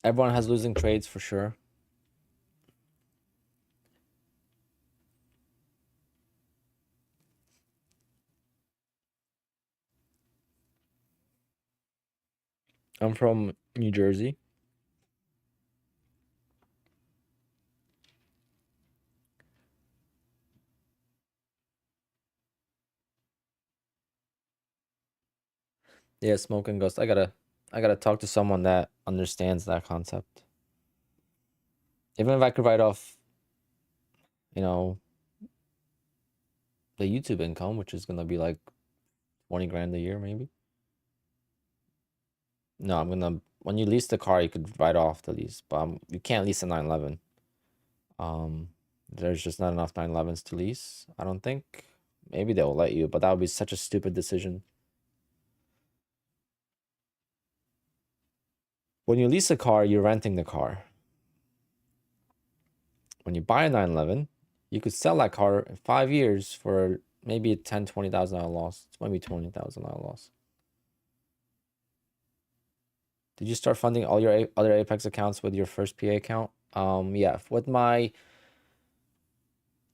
Everyone has losing trades for sure. I'm from New Jersey. Yeah, Smoking Ghost. I gotta talk to someone that understands that concept. Even if I could write off, you know, the YouTube income, which is gonna be like 20 grand a year, maybe. No, when you lease the car, you could write off the lease, but you can't lease a 911. There's just not enough 911s to lease, I don't think. Maybe they'll let you, but that would be such a stupid decision. When you lease a car, you're renting the car. When you buy a 911, you could sell that car in 5 years for maybe a $10,000, $20,000 loss. It's maybe $20,000 loss. Did you start funding all your other Apex accounts with your first PA account? Yeah, with my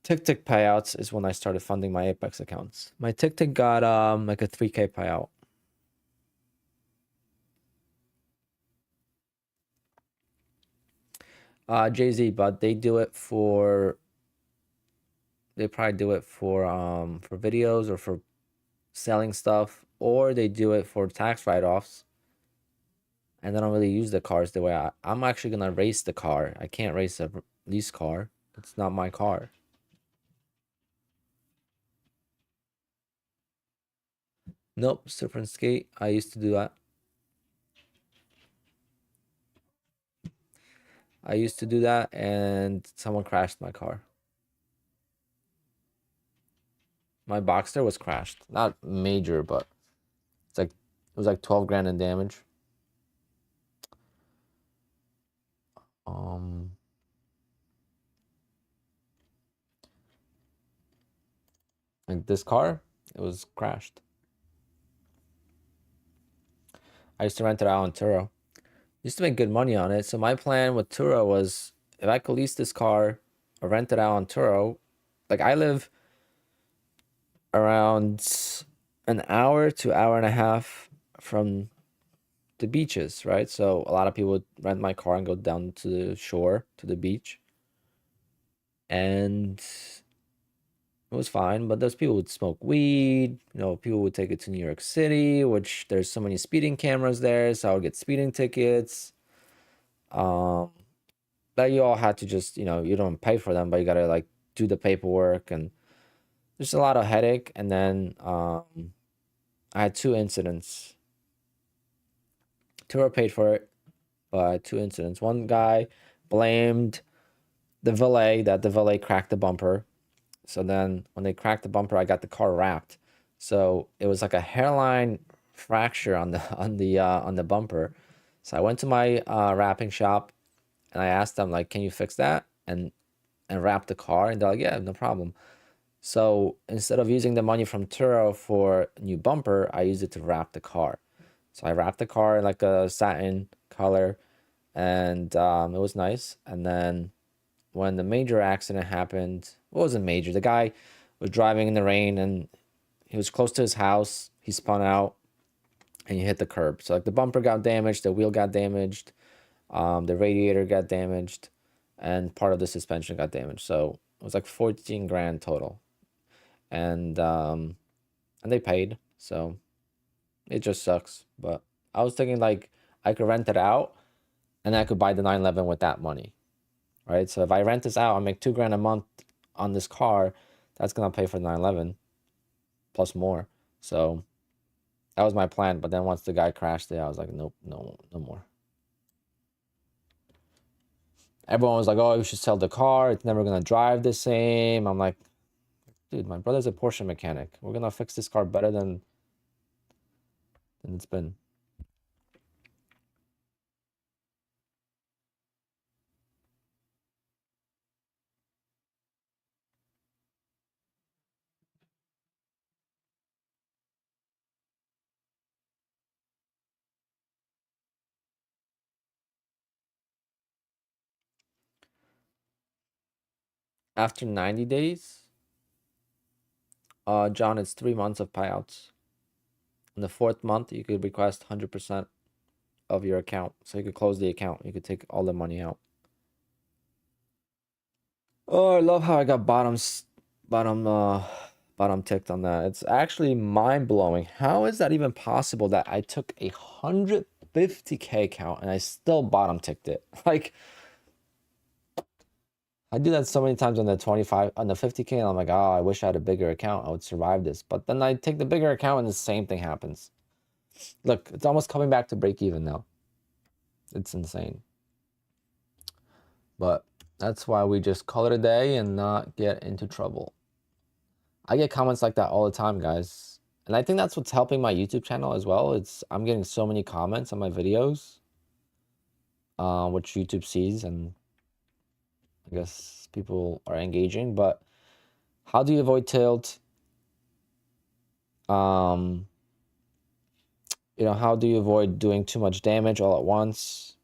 TickTick payouts is when I started funding my Apex accounts. My TickTick got like a 3K payout. Jay-Z, but they do it for, they probably do it for videos or for selling stuff, or they do it for tax write-offs. And they don't really use the cars the way I'm actually gonna race the car. I can't race a lease car. It's not my car. Nope, surf and skate. I used to do that. I used to do that, and someone crashed my car. My Boxster was crashed. Not major, but it was like 12 grand in damage. Like this car, it was crashed. I used to rent it out on Turo. Used to make good money on it. So my plan with Turo was if I could lease this car or rent it out on Turo, like I live around an hour to hour and a half from the beaches, right? So a lot of people would rent my car and go down to the shore, to the beach. And it was fine, but those people would smoke weed. You know, people would take it to New York City, which there's so many speeding cameras there, so I would get speeding tickets. Um, that you all had to just, you know, you don't pay for them, but you gotta like do the paperwork, and there's a lot of headache. And then I had two incidents. Two were paid for it, but two incidents. One guy blamed the valet that the valet cracked the bumper. So then when they cracked the bumper, I got the car wrapped. So it was like a hairline fracture on the bumper. So I went to my wrapping shop and I asked them like, "Can you fix that and wrap the car?" And they're like, "Yeah, no problem." So instead of using the money from Turo for a new bumper, I used it to wrap the car. So I wrapped the car in like a satin color, and it was nice. And then when the major accident happened, it wasn't major. The guy was driving in the rain and he was close to his house. He spun out and he hit the curb. So like the bumper got damaged, the wheel got damaged, the radiator got damaged, and part of the suspension got damaged. So it was like 14 grand total. And they paid. So it just sucks. But I was thinking like I could rent it out and I could buy the 911 with that money. Right? So if I rent this out, I make 2 grand a month on this car, that's gonna pay for the 911 plus more. So that was my plan. But then once the guy crashed it, I was like, nope, no, no more. Everyone was like, oh, you should sell the car. It's never gonna drive the same. I'm like, dude, my brother's a Porsche mechanic. We're gonna fix this car better than it's been. After 90 days, John, it's 3 months of payouts. In the fourth month, you could request 100% of your account. So you could close the account. You could take all the money out. Oh, I love how I got bottom ticked on that. It's actually mind blowing. How is that even possible that I took a 150K account and I still bottom ticked it? Like I do that so many times on the 25 on the 50K and I'm like, oh, I wish I had a bigger account. I would survive this. But then I take the bigger account and the same thing happens. Look, it's almost coming back to break even now. It's insane. But that's why we just call it a day and not get into trouble. I get comments like that all the time, guys. And I think that's what's helping my YouTube channel as well. I'm getting so many comments on my videos, which YouTube sees, and I guess people are engaging. But how do you avoid tilt? How do you avoid doing too much damage all at once?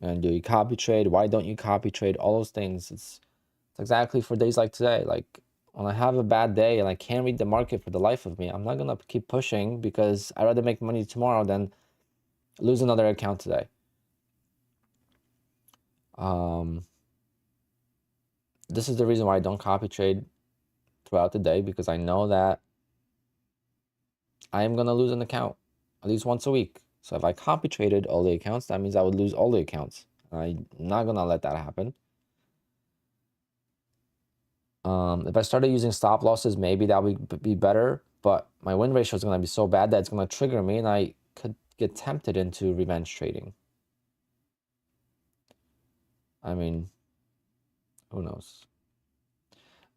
And do you copy trade? Why don't you copy trade? All those things. It's exactly for days like today. Like when I have a bad day and I can't read the market for the life of me, I'm not gonna keep pushing because I'd rather make money tomorrow than lose another account today. This is the reason why I don't copy trade throughout the day, because I know that I am gonna lose an account at least once a week. So if I copy traded all the accounts, that means I would lose all the accounts. I'm not gonna let that happen. If I started using stop losses, maybe that would be better, but my win ratio is going to be so bad that it's going to trigger me and I could get tempted into revenge trading. I mean, who knows?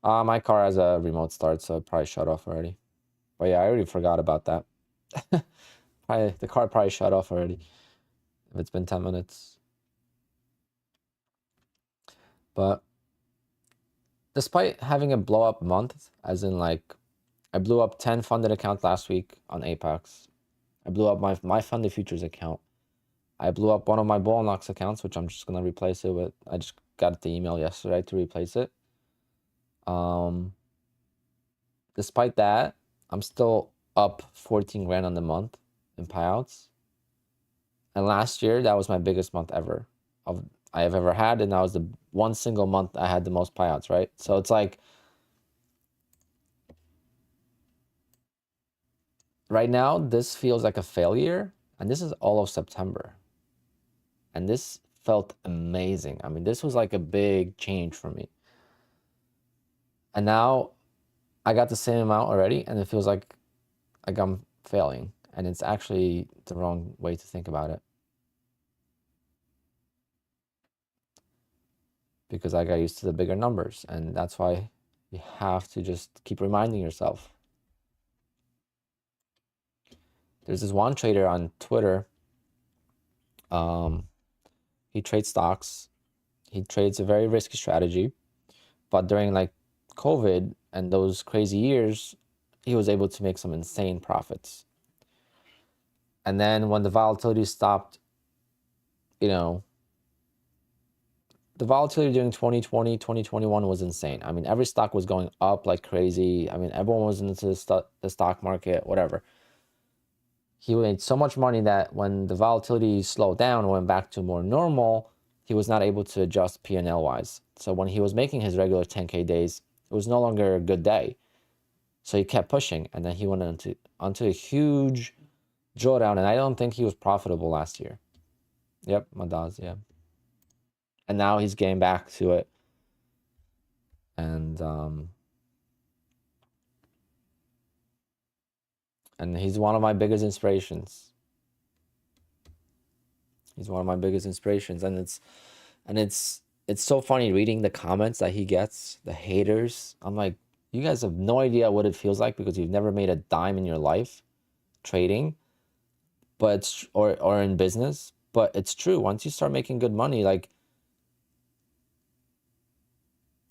My car has a remote start, so it probably shut off already. But yeah, I already forgot about that. The car probably shut off already if it's been 10 minutes. But despite having a blow up month, as in like I blew up 10 funded accounts last week on Apex. I blew up my funded futures account. I blew up one of my Bull Knox accounts, which I'm just gonna replace it with. I just got the email yesterday to replace it. Despite that, I'm still up 14 grand on the month in payouts. And last year, that was my biggest month ever I have ever had, and that was the one single month I had the most payouts, right? So it's like right now, this feels like a failure, and this is all of September. And this felt amazing. I mean, this was like a big change for me. And now I got the same amount already, and it feels like I'm failing. And it's actually the wrong way to think about it. Because I got used to the bigger numbers, and that's why you have to just keep reminding yourself. There's this one trader on Twitter. He trades stocks. He trades a very risky strategy, but during like COVID and those crazy years, he was able to make some insane profits. And then when the volatility stopped, you know, the volatility during 2020, 2021 was insane. I mean, every stock was going up like crazy. I mean, everyone was into the stock market, whatever. He made so much money that when the volatility slowed down and went back to more normal, he was not able to adjust P&L wise. So when he was making his regular 10K days, it was no longer a good day. So he kept pushing, and then he went onto a huge drawdown, and I don't think he was profitable last year. Yep, Madaz, yeah. And now he's getting back to it. And he's one of my biggest inspirations. He's one of my biggest inspirations, and it's so funny reading the comments that he gets, the haters. I'm like, you guys have no idea what it feels like because you've never made a dime in your life trading, but or in business. But it's true. Once you start making good money, like,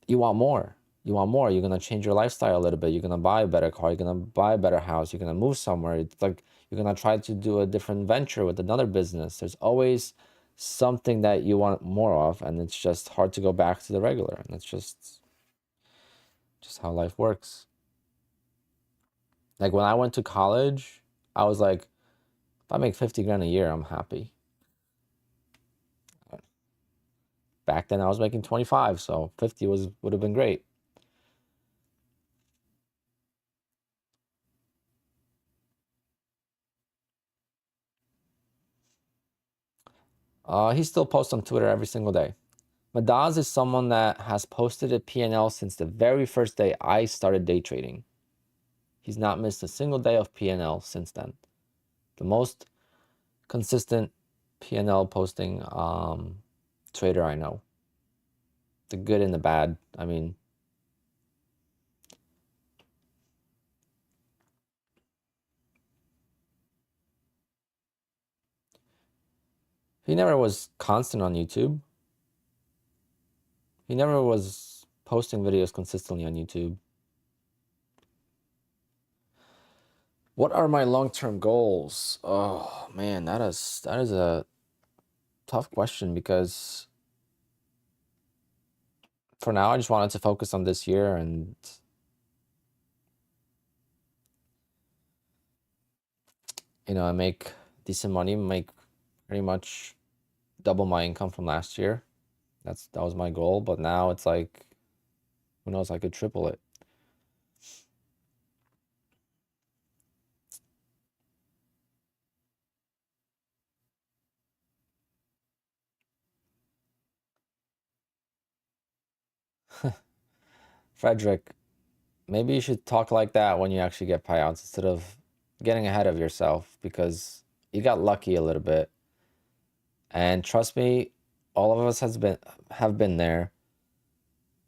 you want more. You want more. You're gonna change your lifestyle a little bit. You're gonna buy a better car. You're gonna buy a better house. You're gonna move somewhere. It's like you're gonna try to do a different venture with another business. There's always something that you want more of, and it's just hard to go back to the regular. And it's just how life works. Like when I went to college, I was like, if I make 50 grand a year, I'm happy. Back then I was making 25, so 50 would have been great. He still posts on Twitter every single day. Madaz is someone that has posted a P&L since the very first day I started day trading. He's not missed a single day of P&L since then. The most consistent P&L posting trader I know. The good and the bad. I mean, he never was constant on YouTube. He never was posting videos consistently on YouTube. What are my long-term goals? Oh man, that is a tough question because for now I just wanted to focus on this year and I make decent money, make pretty much double my income from last year. That was my goal, but now it's like, who knows, I could triple it. Frederick, maybe you should talk like that when you actually get payouts instead of getting ahead of yourself because you got lucky a little bit. And trust me, all of us have been there.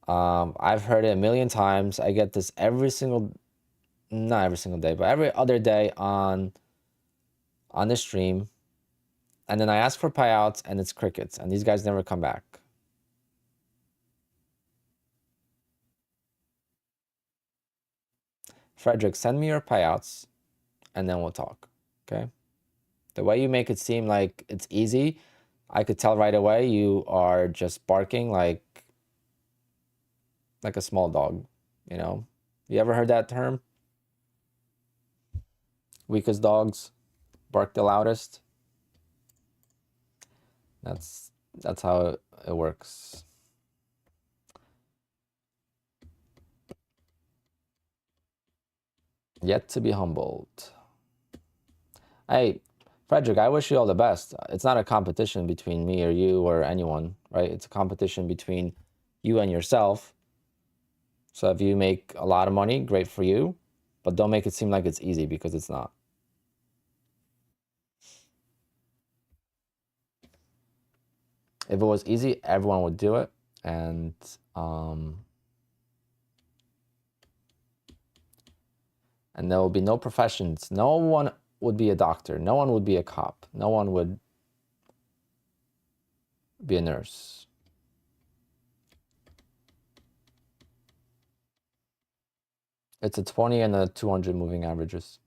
I've heard it a million times. I get this not every single day, but every other day on the stream. And then I ask for payouts and it's crickets, and these guys never come back. Frederick, send me your payouts and then we'll talk, okay? The way you make it seem like it's easy, I could tell right away you are just barking like a small dog, you know? You ever heard that term? Weakest dogs bark the loudest. That's how it works. Yet to be humbled. Hey, Frederick, I wish you all the best. It's not a competition between me or you or anyone, right? It's a competition between you and yourself. So if you make a lot of money, great for you, but don't make it seem like it's easy because it's not. If it was easy, everyone would do it. And there will be no professions. No one would be a doctor. No one would be a cop. No one would be a nurse. It's a 20 and a 200 moving averages.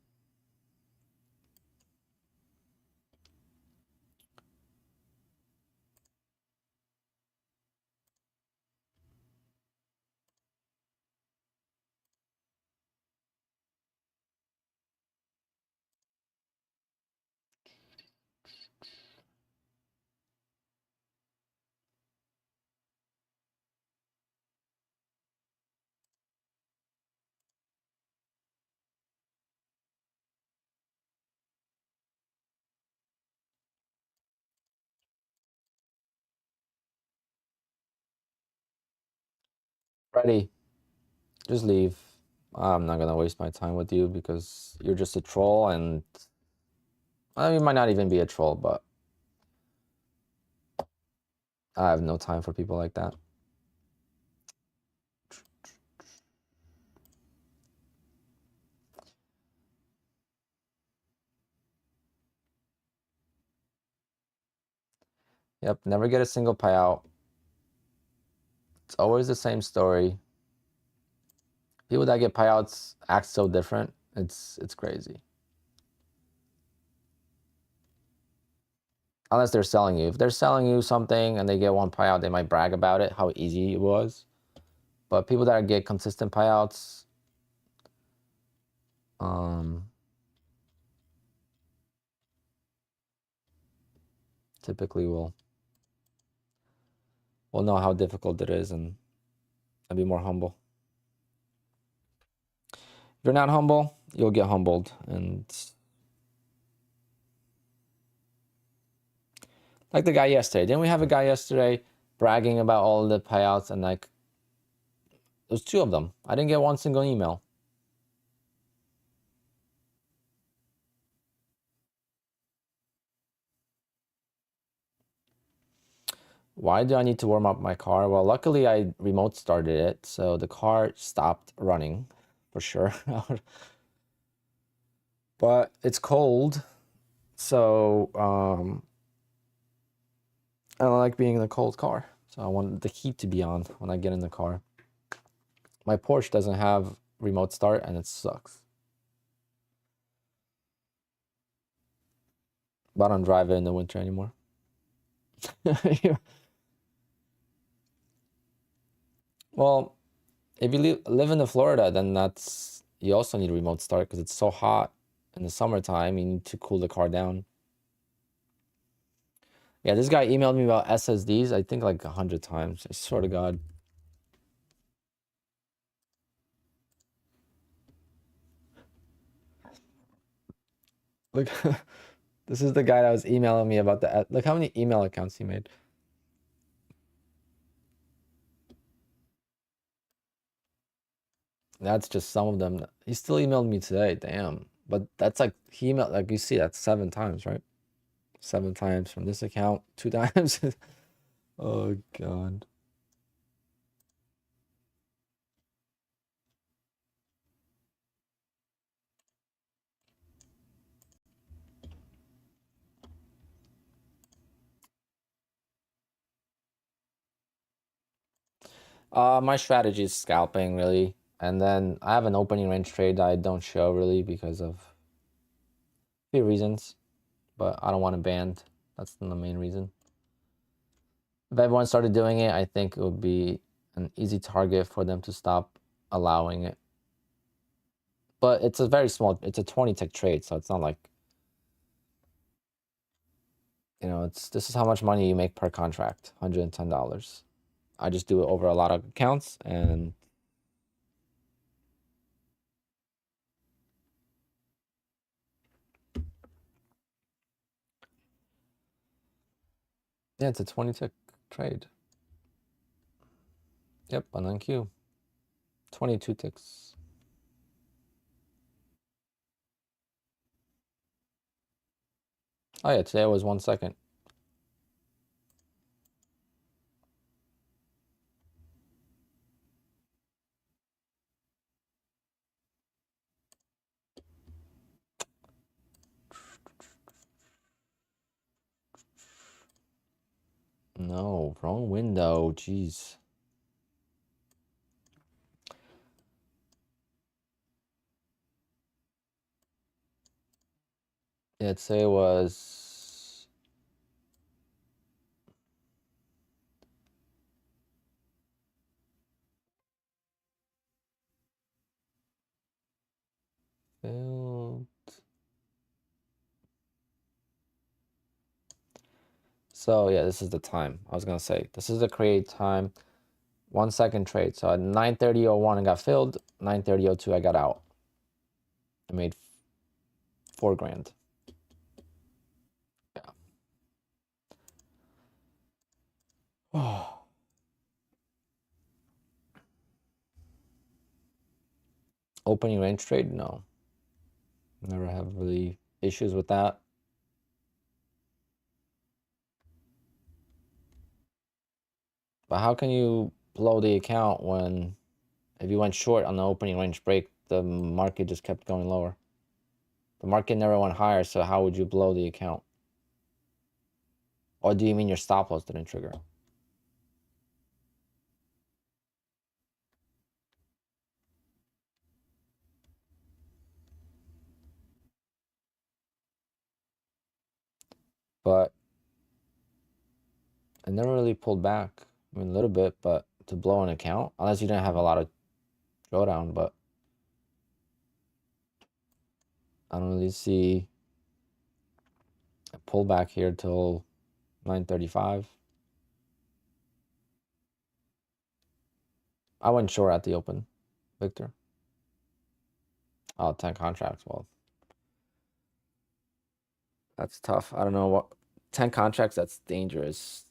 Ready. Just leave. I'm not gonna waste my time with you because you're just a troll, and you might not even be a troll, but I have no time for people like that. Yep, never get a single payout. It's always the same story. People that get payouts act so different. It's crazy. Unless they're selling you. If they're selling you something and they get one payout, they might brag about it, how easy it was. But people that get consistent payouts, typically will know how difficult it is and be more humble. If you're not humble, you'll get humbled. And like the guy yesterday. Didn't we have a guy yesterday bragging about all the payouts, and like there's two of them. I didn't get one single email. Why do I need to warm up my car? Well, luckily I remote started it, so the car stopped running for sure. But it's cold, so I don't like being in a cold car. So I want the heat to be on when I get in the car. My Porsche doesn't have remote start and it sucks. But I don't drive it in the winter anymore. Well, if you live in Florida, then you also need remote start because it's so hot in the summertime. You need to cool the car down. Yeah, this guy emailed me about SSDs, I think like 100 times. I swear to God. Look, this is the guy that was emailing me about the. Look how many email accounts he made. That's just some of them. He still emailed me today. Damn. But that's like he emailed, like you see, that's 7 times, right? 7 times from this account, 2 times. Oh God. My strategy is scalping, really. And then I have an opening range trade that I don't show really because of a few reasons, but I don't want to ban. That's the main reason. If everyone started doing it, I think it would be an easy target for them to stop allowing it. But it's a very small, it's a 20 tick trade, so it's not like, you know, this is how much money you make per contract, $110. I just do it over a lot of accounts, and yeah, it's a 20 tick trade. Yep, on NQ. 22 ticks. Oh yeah, today was 1 second. No, wrong window, jeez. Yeah, today was failed. So yeah, this is the time. I was gonna say this is the create time. 1 second trade. So at 9:30:01 I got filled. 9:30:02 I got out. I made $4 grand. Yeah. Oh. Opening range trade? No. Never have really issues with that. But how can you blow the account when if you went short on the opening range break, the market just kept going lower? The market never went higher, so how would you blow the account? Or do you mean your stop loss didn't trigger? But it never really pulled back. I mean, a little bit, but to blow an account, unless you didn't have a lot of drawdown, but I don't really see a pullback here till 9:35. I went short at the open, Victor. Oh, 10 contracts. Well, that's tough. I don't know what 10 contracts, that's dangerous.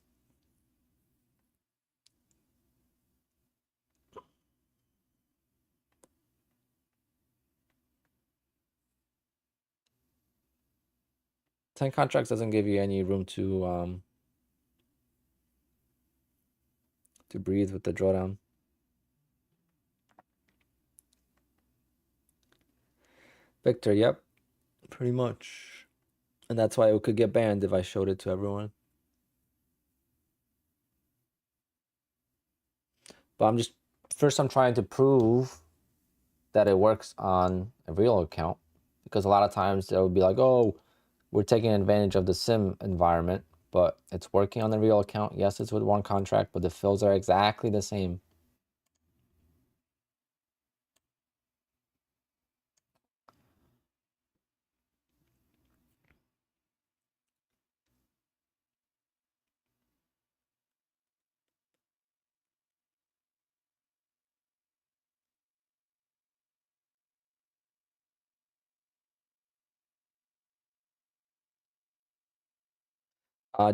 Ten contracts doesn't give you any room to breathe with the drawdown. Victor, yep, pretty much. And that's why it could get banned if I showed it to everyone. But I'm trying to prove that it works on a real account, because a lot of times they would be like, oh, we're taking advantage of the sim environment, but it's working on the real account. Yes, it's with one contract, but the fills are exactly the same.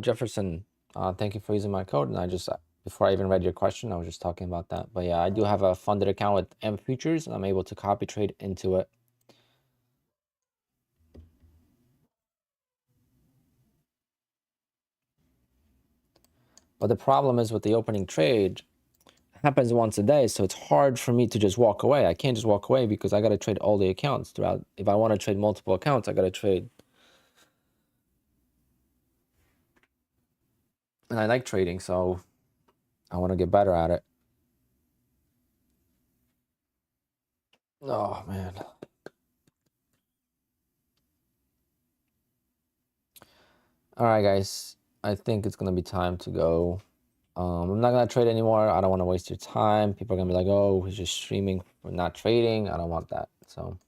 Jefferson, thank you for using my code. And before I even read your question, I was just talking about that. But yeah, I do have a funded account with M Futures, and I'm able to copy trade into it. But the problem is with the opening trade, it happens once a day, so it's hard for me to just walk away. I can't just walk away because I got to trade all the accounts throughout. If I want to trade multiple accounts, I got to trade. And I like trading, so I want to get better at it. Oh man. All right, guys. I think it's gonna be time to go. I'm not gonna trade anymore. I don't want to waste your time. People are gonna be like, "Oh, he's just streaming for not trading." I don't want that. So,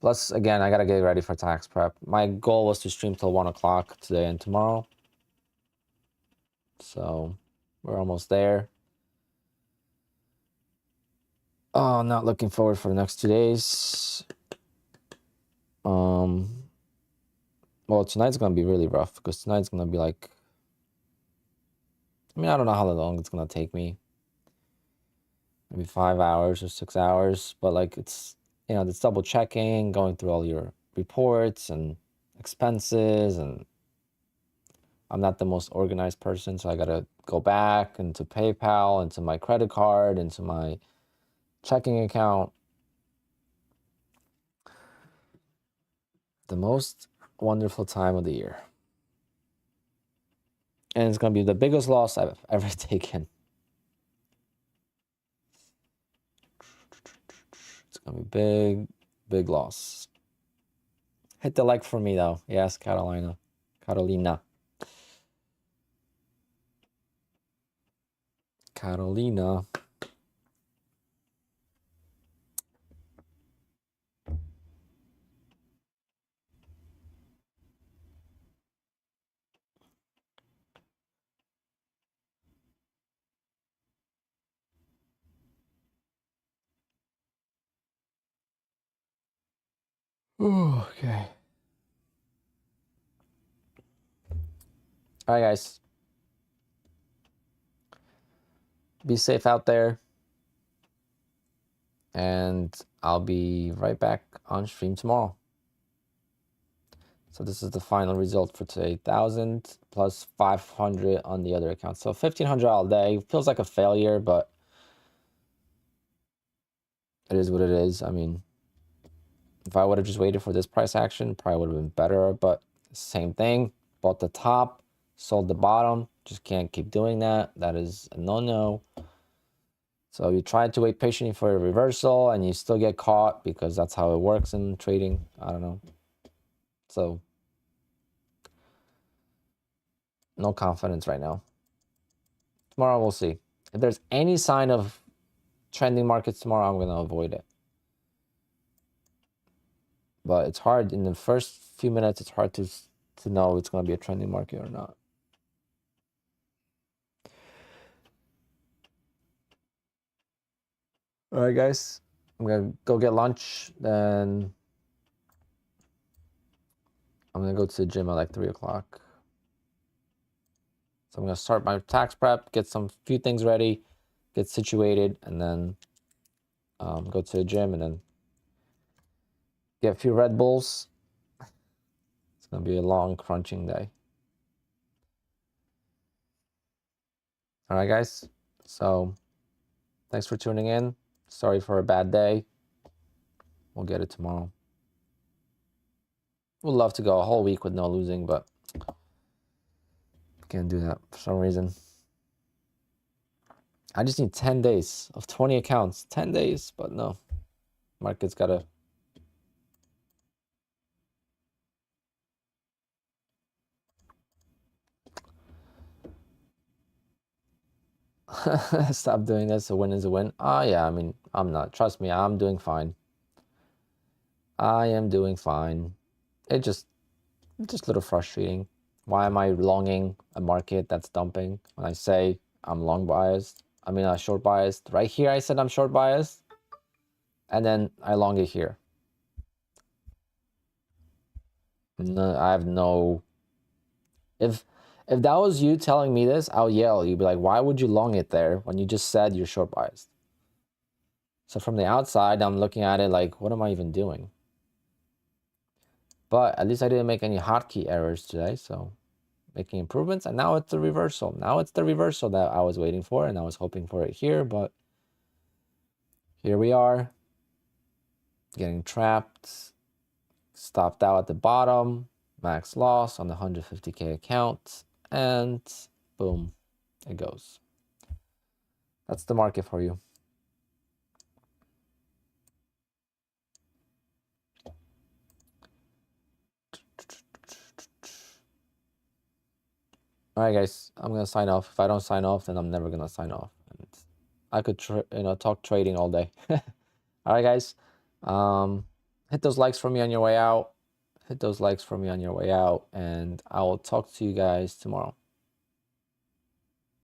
plus, again, I gotta get ready for tax prep. My goal was to stream till 1 o'clock today and tomorrow. So, we're almost there. Oh, not looking forward for the next 2 days. Well, tonight's gonna be really rough because tonight's gonna be like, I mean, I don't know how long it's gonna take me. Maybe 5 hours or 6 hours, but like it's double checking, going through all your reports and expenses, and I'm not the most organized person, so I gotta go back into PayPal, into my credit card, into my checking account. The most wonderful time of the year. And it's gonna be the biggest loss I've ever taken. It's gonna be big loss. Hit the like for me though. Yes, Carolina. Carolina. Okay. All right, guys. Be safe out there. And I'll be right back on stream tomorrow. So this is the final result for today. 1,000 plus 500 on the other account. So 1,500 all day. Feels like a failure, but it is what it is. I mean, if I would have just waited for this price action, probably would have been better, but same thing. Bought the top, sold the bottom. Just can't keep doing that. That is a no-no. So you try to wait patiently for a reversal and you still get caught because that's how it works in trading. I don't know. So no confidence right now. Tomorrow we'll see. If there's any sign of trending markets tomorrow, I'm going to avoid it. But it's hard in the first few minutes. It's hard to know it's going to be a trending market or not. All right, guys. I'm going to go get lunch. Then I'm going to go to the gym at like 3 o'clock. So I'm going to start my tax prep, get some few things ready, get situated, and then go to the gym and then get a few Red Bulls. It's going to be a long, crunching day. All right, guys. So thanks for tuning in. Sorry for a bad day. We'll get it tomorrow. Would love to go a whole week with no losing, but can't do that for some reason. I just need 10 days of 20 accounts. 10 days, but no. Market's gotta... Stop doing this. A win is a win. Yeah, I mean, I'm not. Trust me, I'm doing fine. I am doing fine. It's just a little frustrating. Why am I longing a market that's dumping when I say I'm long biased? I mean, short biased. Right here, I said I'm short biased. And then I long it here. No, I have no... If that was you telling me this, I'll yell. You'd be like, why would you long it there when you just said you're short biased? So from the outside, I'm looking at it like, what am I even doing? But at least I didn't make any hotkey errors today, so making improvements. And now it's the reversal. Now it's the reversal that I was waiting for, and I was hoping for it here, but here we are, getting trapped, stopped out at the bottom, max loss on the 150K account, and boom, it goes. That's the market for you. All right, guys, I'm gonna sign off. If I don't sign off, then I'm never gonna sign off. And I could, talk trading all day. All right, guys, hit those likes for me on your way out. Hit those likes for me on your way out, and I will talk to you guys tomorrow.